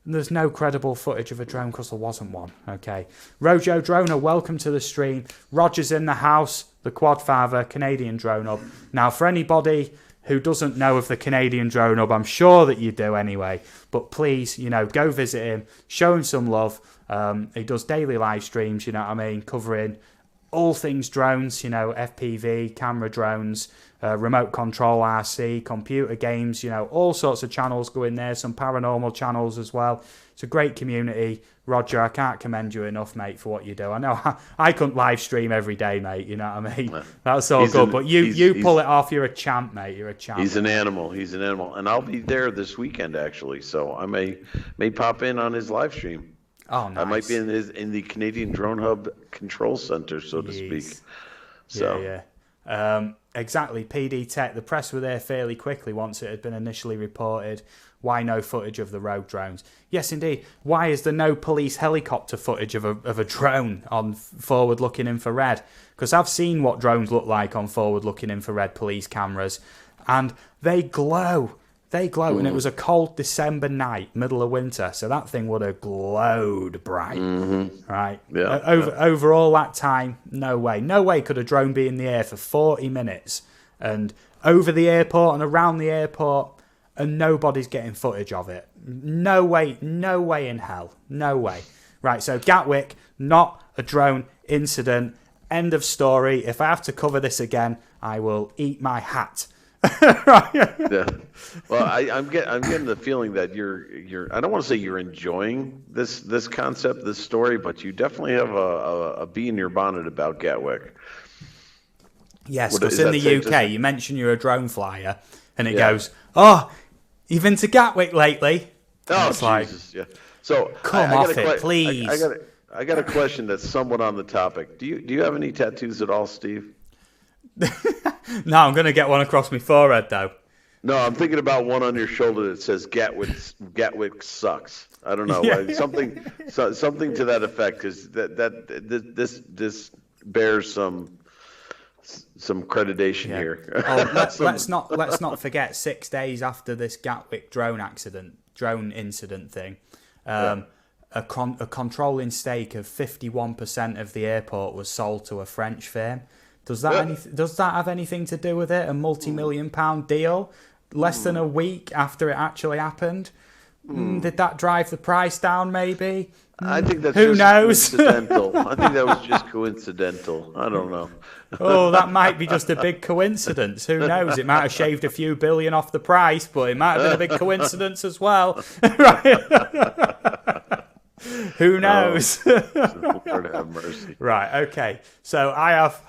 And there's no credible footage of a drone because there wasn't one. Okay. Rojo Droner, welcome to the stream. Roger's in the house, the Quadfather, Canadian Drone Hub. Now, for anybody who doesn't know of the Canadian Drone Hub, I'm sure that you do anyway. But please, go visit him, show him some love. He does daily live streams, you know what I mean, covering all things drones, FPV, camera drones, remote control RC, computer games, all sorts of channels go in there, some paranormal channels as well. It's a great community. Roger, I can't commend you enough, mate, for what you do. I know I couldn't live stream every day, mate, you know what I mean? That's all good, but you pull it off, you're a champ, mate, you're a champ. He's an animal, and I'll be there this weekend, actually, so I may pop in on his live stream. Oh, nice. I might be in the Canadian Drone Hub control center, so to speak. So. Yeah. Exactly. PD Tech. The press were there fairly quickly once it had been initially reported. Why no footage of the rogue drones? Yes, indeed. Why is there no police helicopter footage of a drone on forward-looking infrared? Because I've seen what drones look like on forward-looking infrared police cameras, and they glow. They glow, and it was a cold December night, middle of winter, so that thing would have glowed bright, right? Yeah, over all that time, no way could a drone be in the air for 40 minutes, and over the airport and around the airport, and nobody's getting footage of it. No way in hell. No way. Right, so Gatwick, not a drone incident. End of story. If I have to cover this again, I will eat my hat. Right. Yeah. Well, I'm getting the feeling that you're I don't want to say you're enjoying this concept, this story, but you definitely have a bee in your bonnet about Gatwick. Yes, because in the UK, you mention you're a drone flyer, and it Yeah. goes, "Oh, you've been to Gatwick lately?" Oh, it's like, Jesus! Yeah. So come I off got it, please. I got a question that's somewhat on the topic. Do you have any tattoos at all, Steve? No, I'm going to get one across my forehead, though. No, I'm thinking about one on your shoulder that says Gatwick sucks. I don't know, Yeah. something to that effect, because this bears some accreditation here. Oh, let's not forget 6 days after this Gatwick drone incident thing, a controlling stake of 51% of the airport was sold to a French firm. Does that have anything to do with it? A multi-million-pound deal, less than a week after it actually happened. Did that drive the price down? Maybe. I think that's Who knows? coincidental. I think that was just coincidental. I don't know. Oh, that might be just a big coincidence. Who knows? It might have shaved a few billion off the price, but it might have been a big coincidence as well. Who knows? Lord have mercy. Right, okay. So I have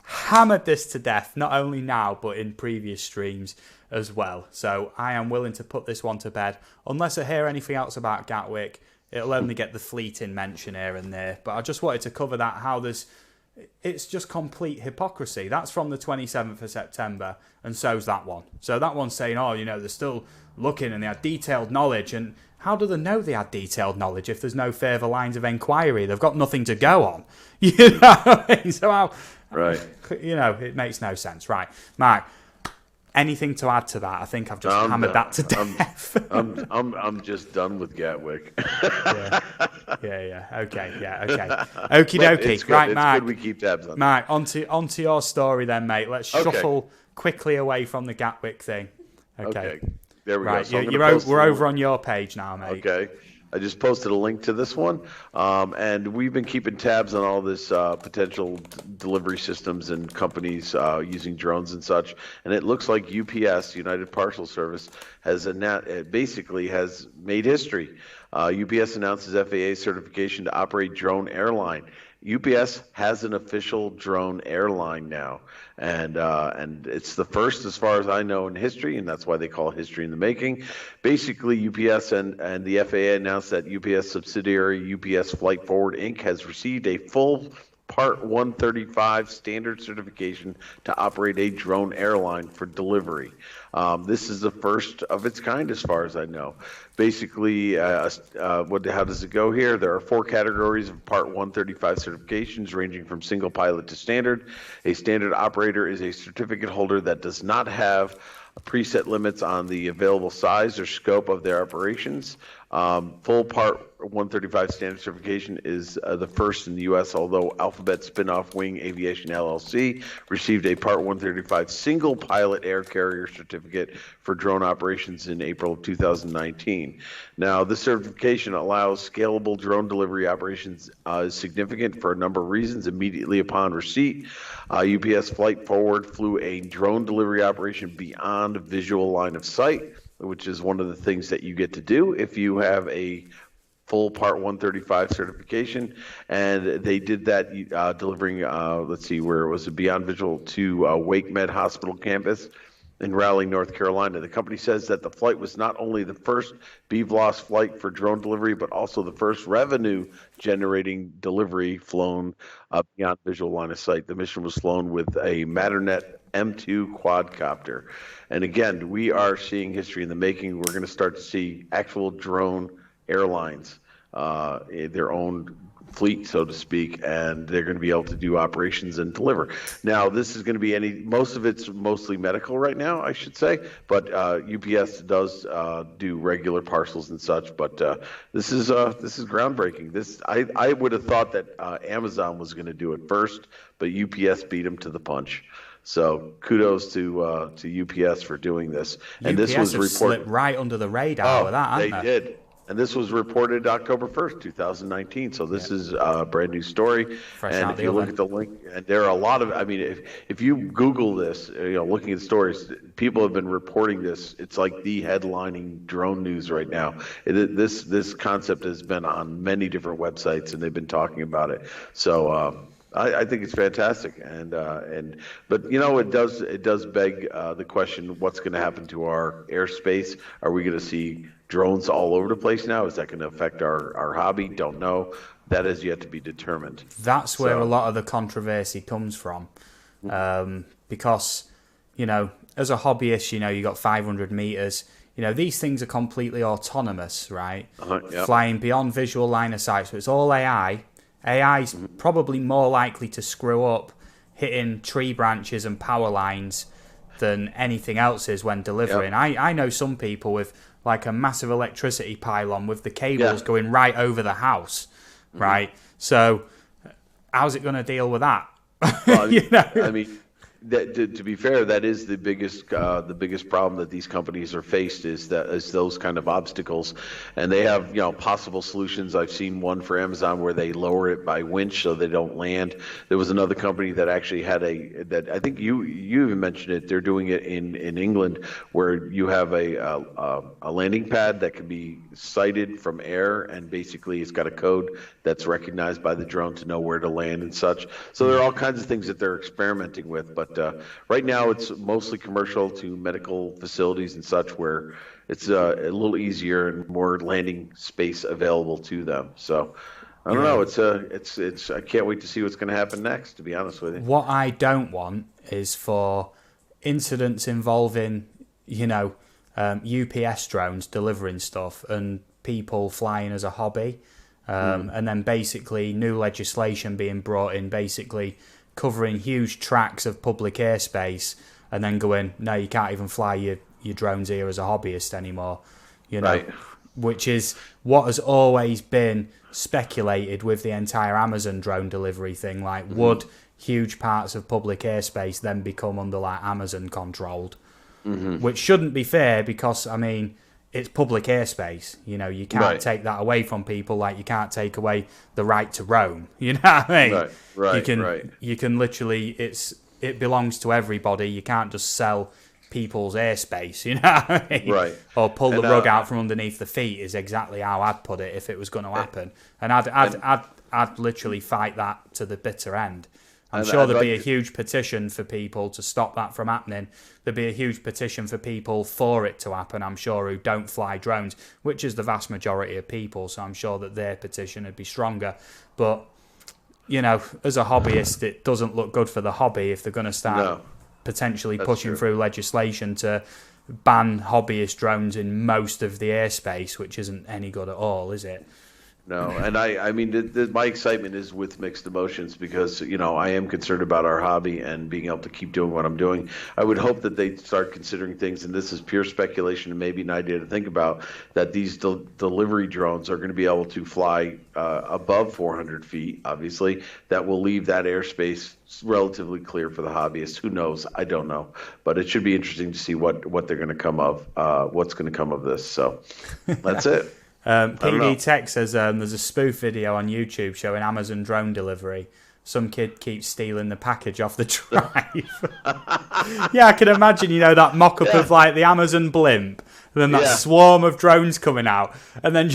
hammered this to death, not only now, but in previous streams as well. So I am willing to put this one to bed. Unless I hear anything else about Gatwick, it'll only get the fleeting mention here and there. But I just wanted to cover that, how it's just complete hypocrisy. That's from the 27th of September, and so's that one. So that one's saying, oh, they're still looking and they had detailed knowledge. And how do they know they had detailed knowledge if there's no further lines of inquiry? They've got nothing to go on. You know what I mean? So how... Right. It makes no sense. Right. Mark, anything to add to that? I think I've just hammered that to death. I'm just done with Gatwick. Yeah. Okay. Okie dokie. Right, Mark. It's good we keep tabs on Mark, onto your story then, mate. Let's shuffle quickly away from the Gatwick thing. Okay. There we go. So we're over on your page now, mate. Okay. I just posted a link to this one, and we've been keeping tabs on all this potential delivery systems and companies using drones and such. And it looks like UPS, United Parcel Service, has basically made history. UPS announces FAA certification to operate Drone Airline. UPS has an official drone airline now, and it's the first, as far as I know, in history, and that's why they call it history in the making. Basically, UPS and the FAA announced that UPS subsidiary UPS Flight Forward Inc. has received a full Part 135 standard certification to operate a drone airline for delivery. This is the first of its kind, as far as I know. Basically, how does it go here? There are 4 categories of Part 135 certifications, ranging from single pilot to standard. A standard operator is a certificate holder that does not have preset limits on the available size or scope of their operations. Full Part 135 standard certification is the first in the U.S., although Alphabet spinoff Wing Aviation LLC received a Part 135 single pilot air carrier certificate for drone operations in April of 2019. Now, this certification allows scalable drone delivery operations, is significant for a number of reasons. Immediately upon receipt, UPS Flight Forward flew a drone delivery operation beyond visual line of sight, which is one of the things that you get to do if you have a full Part 135 certification. And they did that delivering, let's see, where it was beyond visual to Wake Med Hospital campus in Raleigh, North Carolina. The company says that the flight was not only the first BVLOS flight for drone delivery, but also the first revenue-generating delivery flown beyond visual line of sight. The mission was flown with a Matternet M2 quadcopter. And again, we are seeing history in the making. We're going to start to see actual drone airlines, their own fleet, so to speak, and they're going to be able to do operations and deliver. Now, this is going to be most of it's mostly medical right now, I should say, but UPS does do regular parcels and such. But this is groundbreaking. I would have thought that Amazon was going to do it first, but UPS beat them to the punch. So kudos to UPS for doing this. And this was have slipped right under the radar with that, haven't they did. And this was reported October 1st, 2019. So this is a brand new story. Fresh and out if the you look oven. at the link, and there are a lot of, I mean, if you Google this, looking at stories, people have been reporting this. It's like the headlining drone news right now. This concept has been on many different websites, and they've been talking about it. So I think it's fantastic, but it does beg the question: what's going to happen to our airspace? Are we going to see drones all over the place now? Is that going to affect our hobby? Don't know. That is yet to be determined. That's where a lot of the controversy comes from, because as a hobbyist, you got 500 meters. These things are completely autonomous, right? Yep. Flying beyond visual line of sight, so it's all AI. AI's probably more likely to screw up hitting tree branches and power lines than anything else is when delivering. Yep. I know some people with like a massive electricity pylon with the cables going right over the house, right? So how's it going to deal with that? Well, I mean, to be fair, that is the biggest problem that these companies are faced is those kind of obstacles, and they have possible solutions. I've seen one for Amazon where they lower it by winch so they don't land. There was another company that actually had that I think you even mentioned it. They're doing it in England where you have a landing pad that can be sighted from air, and basically it's got a code that's recognized by the drone to know where to land and such. So there are all kinds of things that they're experimenting with, but right now it's mostly commercial to medical facilities and such where it's a little easier and more landing space available to them. So I don't know. It's I can't wait to see what's going to happen next, to be honest with you. What I don't want is for incidents involving, UPS drones delivering stuff and people flying as a hobby, and then basically new legislation being brought in, basically covering huge tracts of public airspace, and then going, no, you can't even fly your drones here as a hobbyist anymore. Right. Which is what has always been speculated with the entire Amazon drone delivery thing. Like, would huge parts of public airspace then become under like Amazon controlled? Which shouldn't be fair because, I mean, it's public airspace. You can't take that away from people. Like, you can't take away the right to roam. You know what I mean? Right. You can literally, it belongs to everybody. You can't just sell people's airspace. You know what I mean? Right. Or pull the rug out from underneath the feet is exactly how I'd put it if it was going to happen. And I'd literally fight that to the bitter end. I'm sure there'd be a huge petition for people to stop that from happening. There'd be a huge petition for people for it to happen, I'm sure, who don't fly drones, which is the vast majority of people. So I'm sure that their petition would be stronger. But, as a hobbyist, it doesn't look good for the hobby if they're going to start potentially pushing through legislation to ban hobbyist drones in most of the airspace, which isn't any good at all, is it? No, and I mean, my excitement is with mixed emotions because, I am concerned about our hobby and being able to keep doing what I'm doing. I would hope that they start considering things, and this is pure speculation and maybe an idea to think about, that these delivery drones are going to be able to fly above 400 feet, obviously. That will leave that airspace relatively clear for the hobbyists. Who knows? I don't know. But it should be interesting to see what they're going to come of, what's going to come of this. So that's it. PD Tech says there's a spoof video on YouTube showing Amazon drone delivery. Some kid keeps stealing the package off the drive. Yeah, I can imagine, that mock-up of like the Amazon blimp, and then that swarm of drones coming out, and then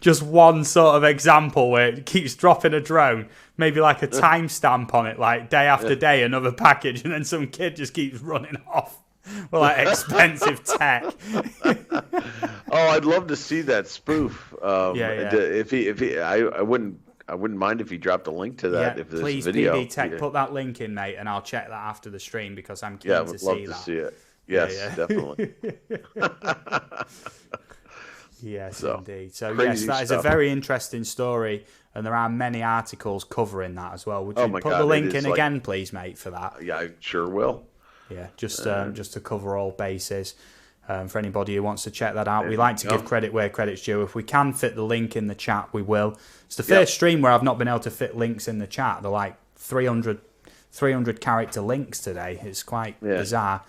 just one sort of example where it keeps dropping a drone, maybe like a timestamp on it, like day after day, another package, and then some kid just keeps running off. Well, like expensive tech. Oh, I'd love to see that spoof. If he, I wouldn't mind if he dropped a link to that. If there's please, video. PD Tech, put that link in, mate, and I'll check that after the stream because I'm keen to see that. Yeah, would love to see it. Yes, definitely. Yes, indeed. So yes, that is a very interesting story, and there are many articles covering that as well. Would you put the link in again, please, mate, for that? Yeah, I sure will. Yeah, just to cover all bases. For anybody who wants to check that out, we like to give credit where credit's due. If we can fit the link in the chat, we will. It's the first stream where I've not been able to fit links in the chat. They're like 300 300 character links today. It's quite bizarre,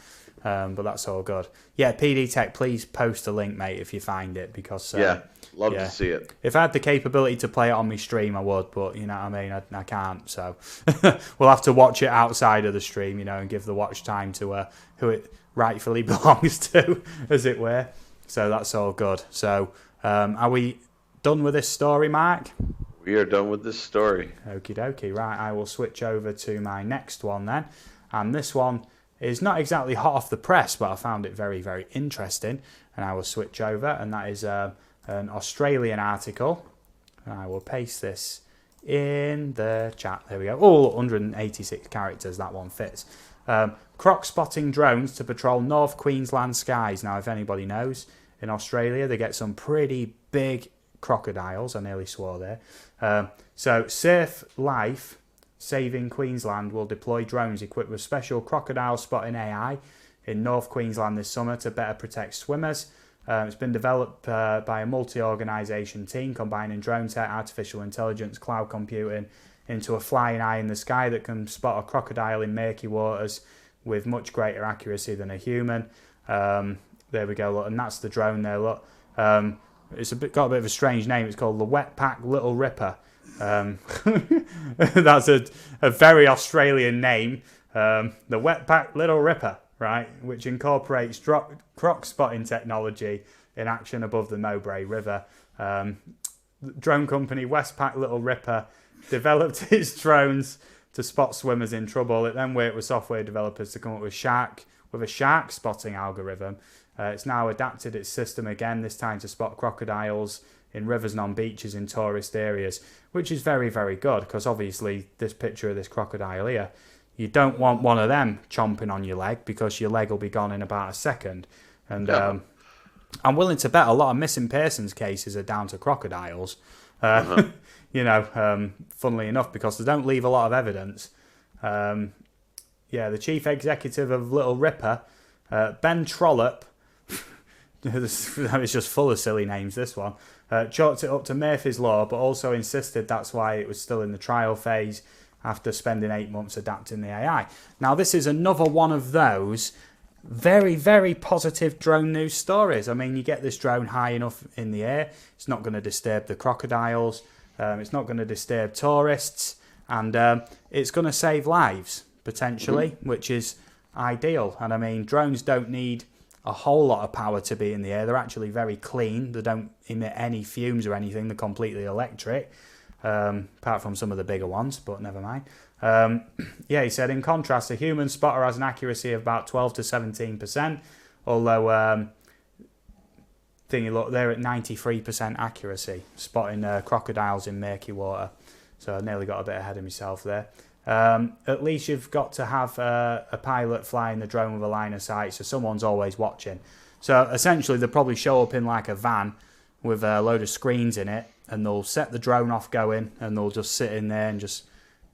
but that's all good. Yeah, PD Tech, please post a link, mate, if you find it, because love to see it. If I had the capability to play it on my stream, I would, but you know what I mean, I can't. So we'll have to watch it outside of the stream, you know, and give the watch time to who it rightfully belongs to, as it were. So that's all good. So are we done with this story, Mark? We are done with this story. Okie dokie. Right, I will switch over to my next one then. And this one is not exactly hot off the press, but I found it very, very interesting. And I will switch over, and that is an Australian article. And I will paste this in the chat. There we go. Oh, 186 characters, that one fits. Croc spotting drones to patrol North Queensland skies. Now, if anybody knows, in Australia, they get some pretty big crocodiles. I nearly swore there. So Surf Life Saving Queensland will deploy drones equipped with special crocodile spotting AI in North Queensland this summer to better protect swimmers. It's been developed by a multi-organisation team combining drone tech, artificial intelligence, cloud computing into a flying eye in the sky that can spot a crocodile in murky waters with much greater accuracy than a human. There we go, look, and that's the drone there, look. It's got a bit of a strange name. It's called the Wetpack Little Ripper. That's a very Australian name. The Wetpack Little Ripper, right, which incorporates croc spotting technology in action above the Mowbray River. Drone company Westpac Little Ripper developed its drones to spot swimmers in trouble. It then worked with software developers to come up with a shark spotting algorithm. It's now adapted its system again, this time to spot crocodiles in rivers and on beaches in tourist areas, which is very, very good, because obviously this picture of this crocodile here, you don't want one of them chomping on your leg, because your leg will be gone in about a second. And I'm willing to bet a lot of missing persons cases are down to crocodiles, you know, funnily enough, because they don't leave a lot of evidence. The chief executive of Little Ripper, Ben Trollope, it's just full of silly names, this one, chalked it up to Murphy's Law, but also insisted that's why it was still in the trial phase after spending 8 months adapting the AI. Now, this is another one of those very, very positive drone news stories. I mean, you get this drone high enough in the air, it's not going to disturb the crocodiles, it's not going to disturb tourists, and it's going to save lives, potentially, which is ideal. And I mean, drones don't need a whole lot of power to be in the air. They're actually very clean. They don't emit any fumes or anything. They're completely electric, apart from some of the bigger ones, but never mind. He said, in contrast, a human spotter has an accuracy of about 12 to 17%, although they're at 93% accuracy, spotting crocodiles in murky water. So I nearly got a bit ahead of myself there. At least you've got to have a pilot flying the drone with a line of sight, so someone's always watching. So essentially they'll probably show up in like a van with a load of screens in it, and they'll set the drone off going, and they'll just sit in there and just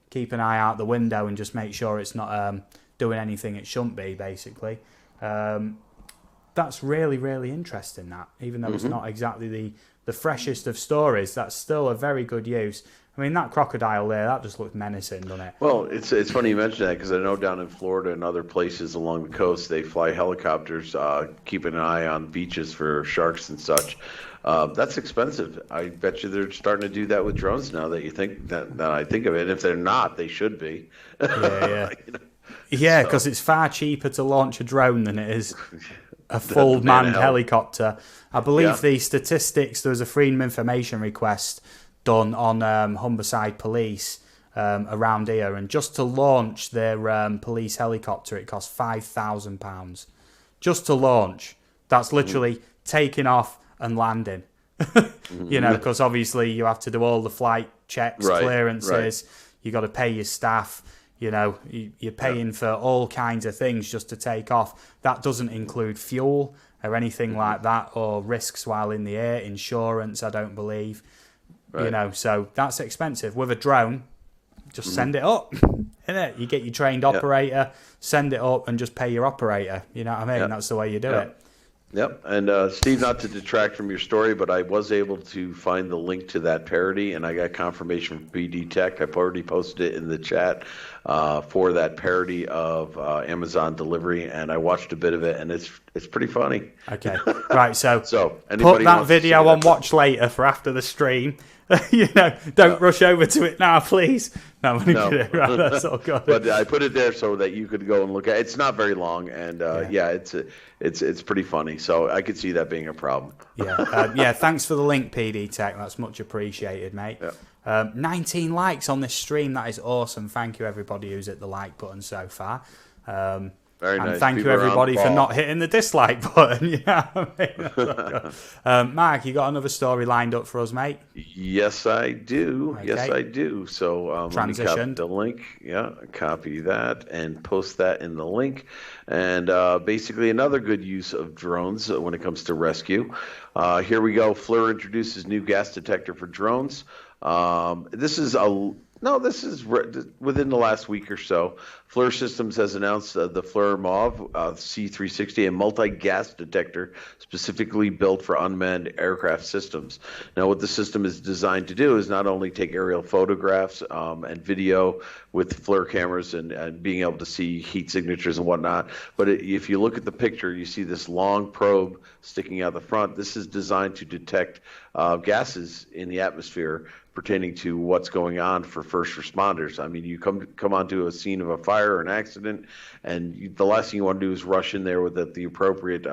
keep an eye out the window and just make sure it's not doing anything it shouldn't be, basically. That's really, really interesting, that. Even though it's not exactly the freshest of stories, that's still a very good use. I mean, that crocodile there, that just looked menacing, doesn't it? Well, it's funny you mention that, because I know down in Florida and other places along the coast, they fly helicopters, keeping an eye on beaches for sharks and such. That's expensive. I bet you they're starting to do that with drones now that you think that I think of it. And if they're not, they should be. Yeah. Yeah, because it's far cheaper to launch a drone than it is a full manned helicopter. I believe the statistics, there was a Freedom of Information request done on Humberside Police around here, and just to launch their police helicopter, it cost £5,000. Just to launch. That's literally taking off and landing. You know, because obviously you have to do all the flight checks, clearances, you got to pay your staff, you know, you're paying for all kinds of things just to take off. That doesn't include fuel or anything like that, or risks while in the air, insurance, I don't believe. You know, so that's expensive. With a drone, just send it up, innit? You get your trained operator, send it up, and just pay your operator. You know what I mean? That's the way you do it. Yep. And Steve, not to detract from your story, but I was able to find the link to that parody, and I got confirmation from PD Tech. I've already posted it in the chat. for that parody of Amazon delivery, and I watched a bit of it, and it's pretty funny. Okay, right. So, anybody put that wants to see video it, on watch later for after the stream. Don't rush over to it now, please. No, I'm No. kidding. Right, that's all good. But I put it there so that you could go and look at it. It's not very long, and it's pretty funny. So I could see that being a problem. Yeah. Thanks for the link, PD Tech. That's much appreciated, mate. Yeah. 19 likes on this stream. That is awesome. Thank you, everybody who's hit the like button so far. Very and nice. thank People you, are on everybody, the for ball. not hitting the dislike button. Yeah, Mark, you got another story lined up for us, mate? Yes, I do. Okay. Yes, I do. So let me copy the link. Yeah, copy that and post that in the link. And basically another good use of drones when it comes to rescue. Here we go. FLIR introduces new gas detector for drones. This is within the last week or so. FLIR Systems has announced the FLIR MAUV C360, a multi-gas detector specifically built for unmanned aircraft systems. Now, what the system is designed to do is not only take aerial photographs and video with FLIR cameras and being able to see heat signatures and whatnot, but if you look at the picture, you see this long probe sticking out the front. This is designed to detect gases in the atmosphere pertaining to what's going on for first responders. I mean, you come onto a scene of a fire or an accident, and the last thing you want to do is rush in there with the appropriate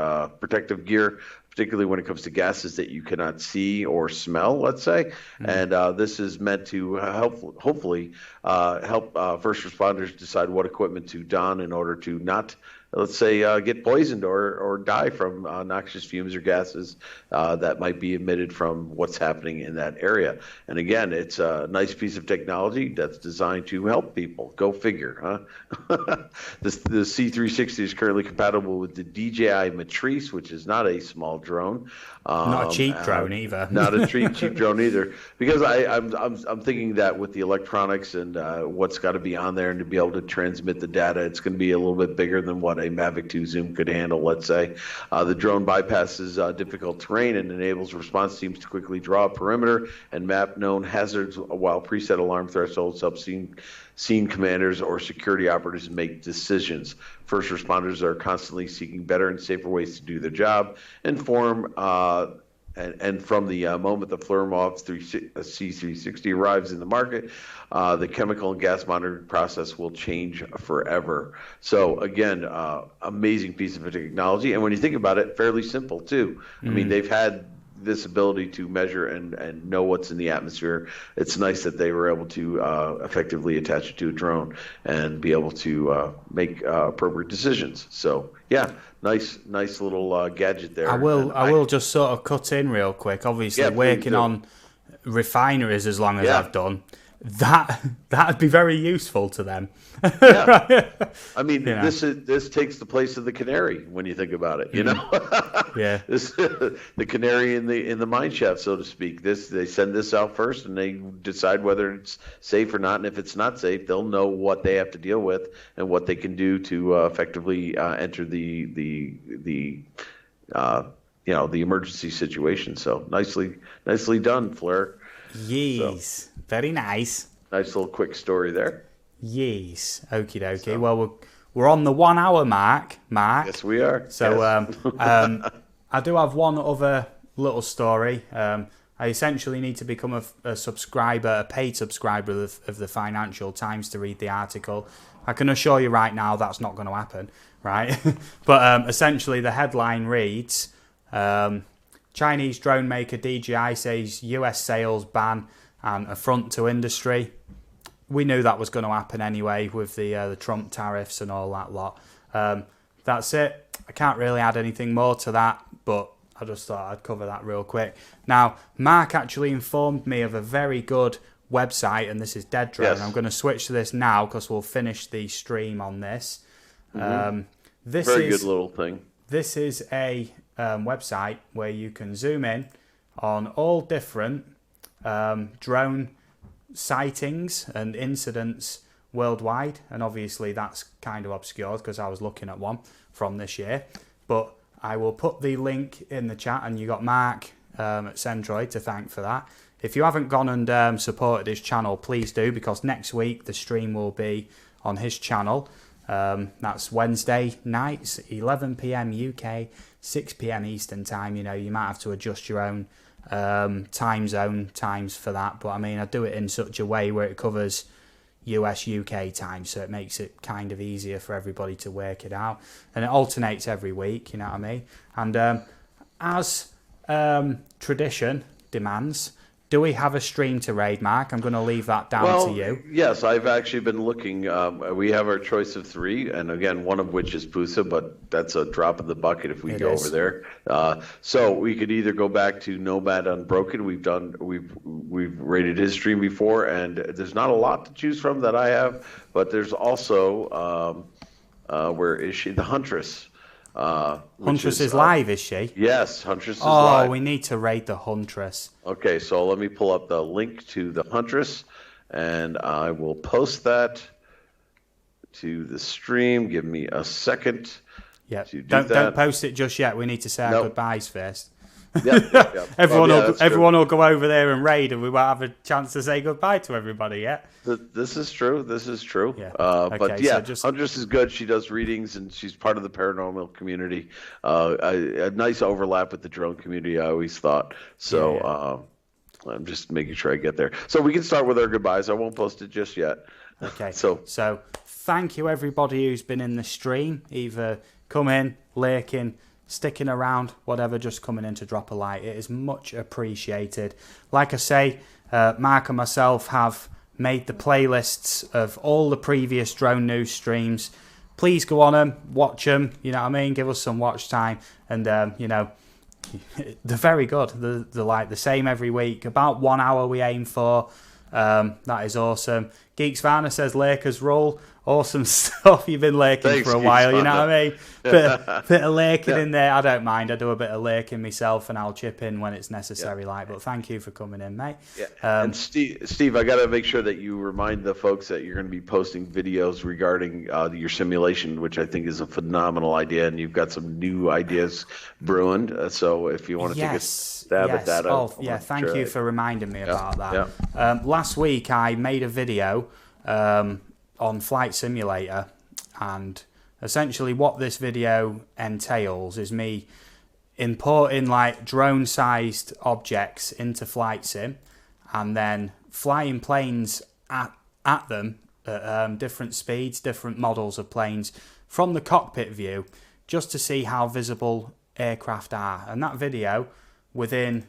protective gear, particularly when it comes to gases that you cannot see or smell, let's say. And this is meant to hopefully help first responders decide what equipment to don in order to not, let's say, get poisoned or die from noxious fumes or gases that might be emitted from what's happening in that area. And again, it's a nice piece of technology that's designed to help people. Go figure, huh? The C360 is currently compatible with the DJI Matrice, which is not a small drone. Not a cheap drone either. Not a cheap drone either. Because I'm thinking that with the electronics and what's got to be on there and to be able to transmit the data, it's going to be a little bit bigger than what a Mavic 2 Zoom could handle, let's say. The drone bypasses difficult terrain and enables response teams to quickly draw a perimeter and map known hazards, while preset alarm thresholds help scene commanders or security operatives make decisions. First responders are constantly seeking better and safer ways to do their job, and from the moment the FLIR MAUV C360 arrives in the market, the chemical and gas monitoring process will change forever. So again, amazing piece of technology, and when you think about it, fairly simple too. I mean, they've had this ability to measure and know what's in the atmosphere. It's nice that they were able to effectively attach it to a drone and be able to make appropriate decisions. So yeah, nice little gadget there. I will just sort of cut in real quick. Obviously, working on refineries as long as I've done, that'd be very useful to them. Yeah. I mean, this takes the place of the canary when you think about it. You know, the canary in the mine shaft, so to speak. They send this out first, and they decide whether it's safe or not. And if it's not safe, they'll know what they have to deal with and what they can do to effectively enter the emergency situation. So nicely done, FLIR. Yes, so, very nice. Nice little quick story there. Yes, okie dokie. So, well, we're on the 1 hour mark. Yes, we are. So I do have one other little story. I essentially need to become a subscriber, a paid subscriber of the Financial Times to read the article. I can assure you right now that's not going to happen, right? But essentially the headline reads, Chinese drone maker DJI says US sales ban and affront to industry. We knew that was going to happen anyway with the Trump tariffs and all that lot. That's it. I can't really add anything more to that, but I just thought I'd cover that real quick. Now, Marc actually informed me of a very good website, and this is Dead Drone. Yes. I'm going to switch to this now because we'll finish the stream on this. Very good little thing. This is a website where you can zoom in on all different drone sightings and incidents worldwide, and obviously that's kind of obscured because I was looking at one from this year, but I will put the link in the chat, and you got Marc at Centroid to thank for that. If you haven't gone and supported his channel, please do, because next week the stream will be on his channel. That's Wednesday nights, 11 p.m. UK, 6 p.m. Eastern time. You know, you might have to adjust your own time zone times for that, but I mean, I do it in such a way where it covers US UK time, so it makes it kind of easier for everybody to work it out, and it alternates every week, you know what I mean? And as tradition demands, do we have a stream to raid, Mark? I'm going to leave that down to you. Yes, I've actually been looking. We have our choice of 3, and again, one of which is Pusa, but that's a drop in the bucket if we go over there. So we could either go back to Nomad Unbroken. We've rated his stream before, and there's not a lot to choose from that I have, but there's also where is she? The Huntress. Huntress is live, is she? Yes, Huntress is live. Oh, we need to raid the Huntress. Okay, so let me pull up the link to the Huntress, and I will post that to the stream. Give me a second. Yeah, don't post it just yet. We need to say our goodbyes first. Yep. Everyone will go over there and raid, and we won't have a chance to say goodbye to everybody yet. This is true. Yeah. But Huntress is good. She does readings, and she's part of the paranormal community. A nice overlap with the drone community, I always thought. So I'm just making sure I get there. So we can start with our goodbyes. I won't post it just yet. Okay. So thank you everybody who's been in the stream, either coming, lurking, sticking around, whatever, just coming in to drop a like. It is much appreciated. Like I say, Mark and myself have made the playlists of all the previous drone news streams. Please go on them, watch them, you know what I mean, give us some watch time, and you know, they're very good. They're like the same every week, about 1 hour we aim for. That is awesome. Geeks Varner says Lakers rule. Awesome stuff. You've been lurking for a while, you know what I mean? Bit of lurking in there. I don't mind. I do a bit of lurking myself, and I'll chip in when it's necessary. But thank you for coming in, mate. And Steve, I got to make sure that you remind the folks that you're going to be posting videos regarding your simulation, which I think is a phenomenal idea, and you've got some new ideas brewing. So if you want to take a stab at that, thank you for reminding me about that. Last week I made a video on Flight Simulator, and essentially what this video entails is me importing like drone-sized objects into Flight Sim, and then flying planes at them at different speeds, different models of planes from the cockpit view, just to see how visible aircraft are. And that video, within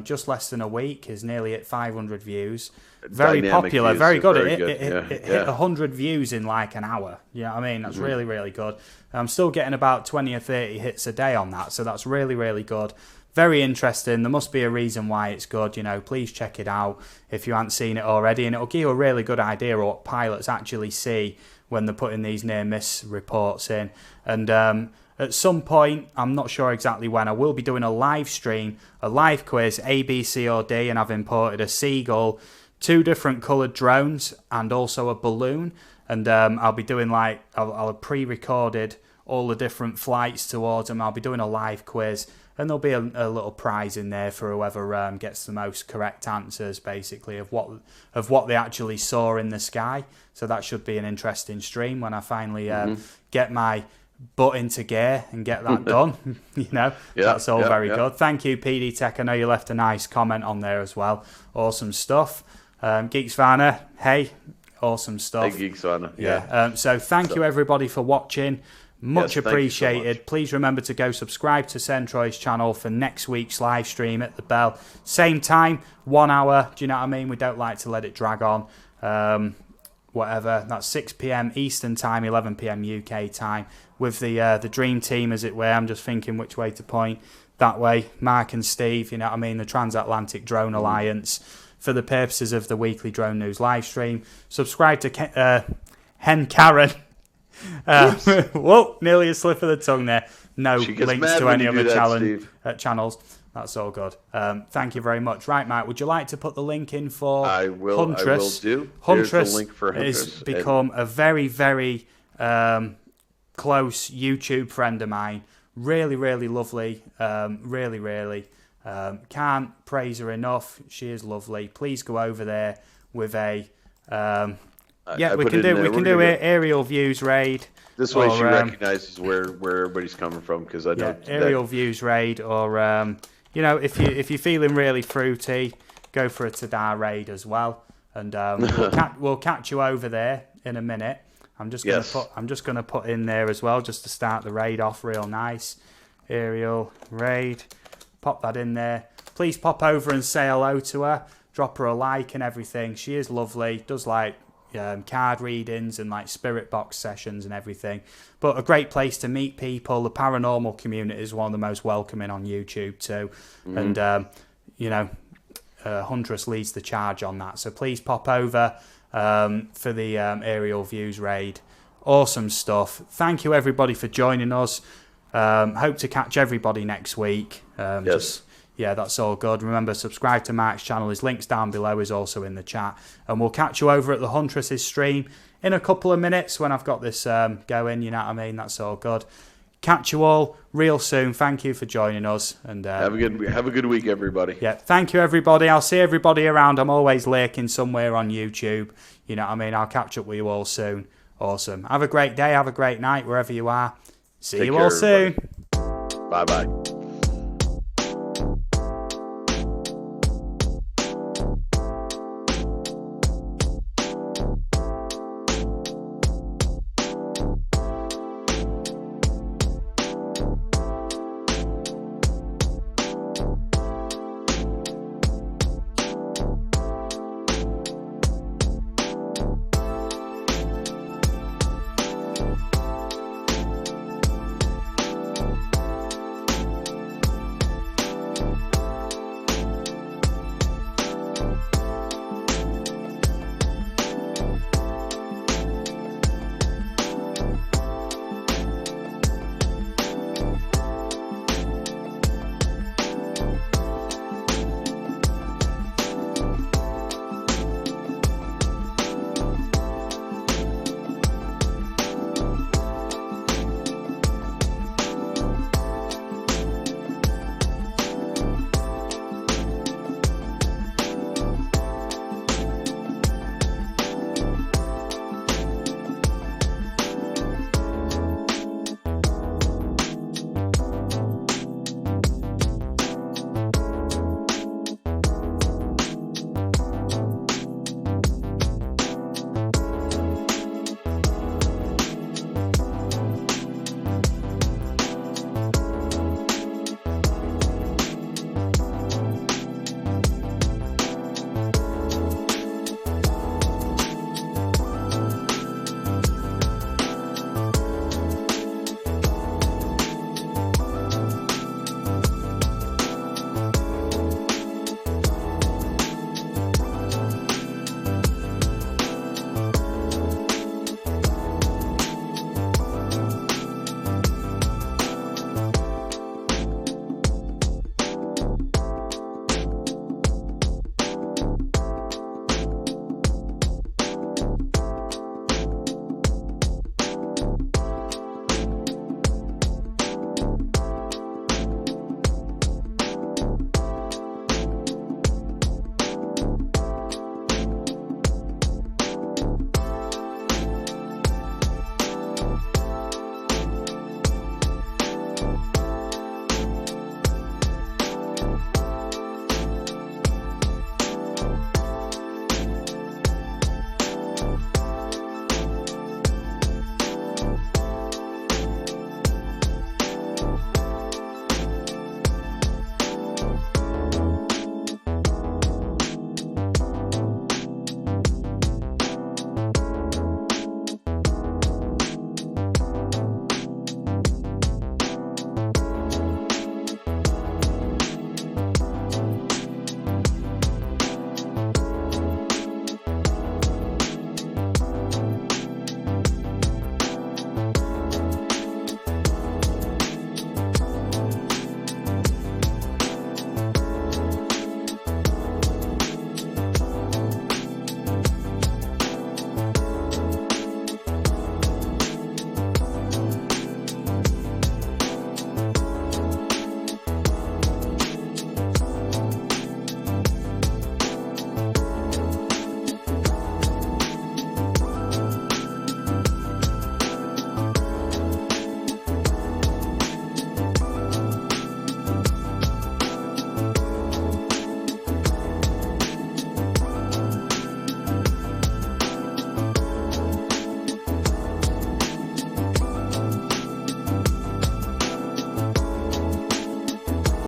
just less than a week, is nearly at 500 views. Very Dynamic popular, views, very good. very It hit 100 views in like an hour. You know what I mean? That's really, really good. I'm still getting about 20 or 30 hits a day on that, so that's really, really good. Very interesting. There must be a reason why it's good. You know, please check it out if you haven't seen it already, and it'll give you a really good idea of what pilots actually see when they're putting these near-miss reports in. And at some point, I'm not sure exactly when, I will be doing a live stream, a live quiz, A, B, C or D, and I've imported a seagull, 2 different coloured drones, and also a balloon. And I'll be doing I'll have pre-recorded all the different flights towards them. I'll be doing a live quiz, and there'll be a little prize in there for whoever gets the most correct answers, basically, of what they actually saw in the sky. So that should be an interesting stream when I finally get my butt into gear and get that done. You know, that's all very good. Thank you, PD Tech. I know you left a nice comment on there as well. Awesome stuff. Geeks Varner, hey, awesome stuff. Hey, Geeks Varner. So thank you everybody for watching. Much appreciated. So much. Please remember to go subscribe to Centroid's channel for next week's live stream at the bell. Same time, 1 hour. Do you know what I mean? We don't like to let it drag on. Whatever. That's 6 p.m. Eastern time, 11 p.m. UK time. With the dream team, as it were. I'm just thinking which way to point. That way, Mark and Steve. You know what I mean? The Transatlantic Drone Alliance. For the purposes of the weekly drone news live stream, subscribe to Hen Karen. Whoa, nearly a slip of the tongue there. No links to any other channels. That's all good. Thank you very much. Right, Mike, would you like to put the link in for Huntress? I will do. Huntress the link for Huntress has become a very, very close YouTube friend of mine. Really, really lovely. Really, really. Can't praise her enough. She is lovely. Please go over there with a Yeah, we can do aerial views raid. This way she recognizes where everybody's coming from, because I know aerial views raid, or if you're feeling really fruity, go for a TADA raid as well, and we'll catch you over there in a minute. I'm just gonna put in there as well, just to start the raid off real nice. Aerial raid, pop that in there. Please pop over and say hello to her. Drop her a like and everything. She is lovely. Does like card readings and like spirit box sessions and everything. But a great place to meet people. The paranormal community is one of the most welcoming on YouTube too. Mm-hmm. And Huntress leads the charge on that. So please pop over for the aerial views raid. Awesome stuff. Thank you everybody for joining us. Hope to catch everybody next week. Yes. That's all good. Remember, subscribe to Marc's channel. His links down below is also in the chat. And we'll catch you over at the Huntress's stream in a couple of minutes when I've got this going. You know what I mean? That's all good. Catch you all real soon. Thank you for joining us. And have a good week, everybody. Yeah, thank you, everybody. I'll see everybody around. I'm always lurking somewhere on YouTube. You know what I mean? I'll catch up with you all soon. Awesome. Have a great day. Have a great night wherever you are. See you all soon. Bye-bye.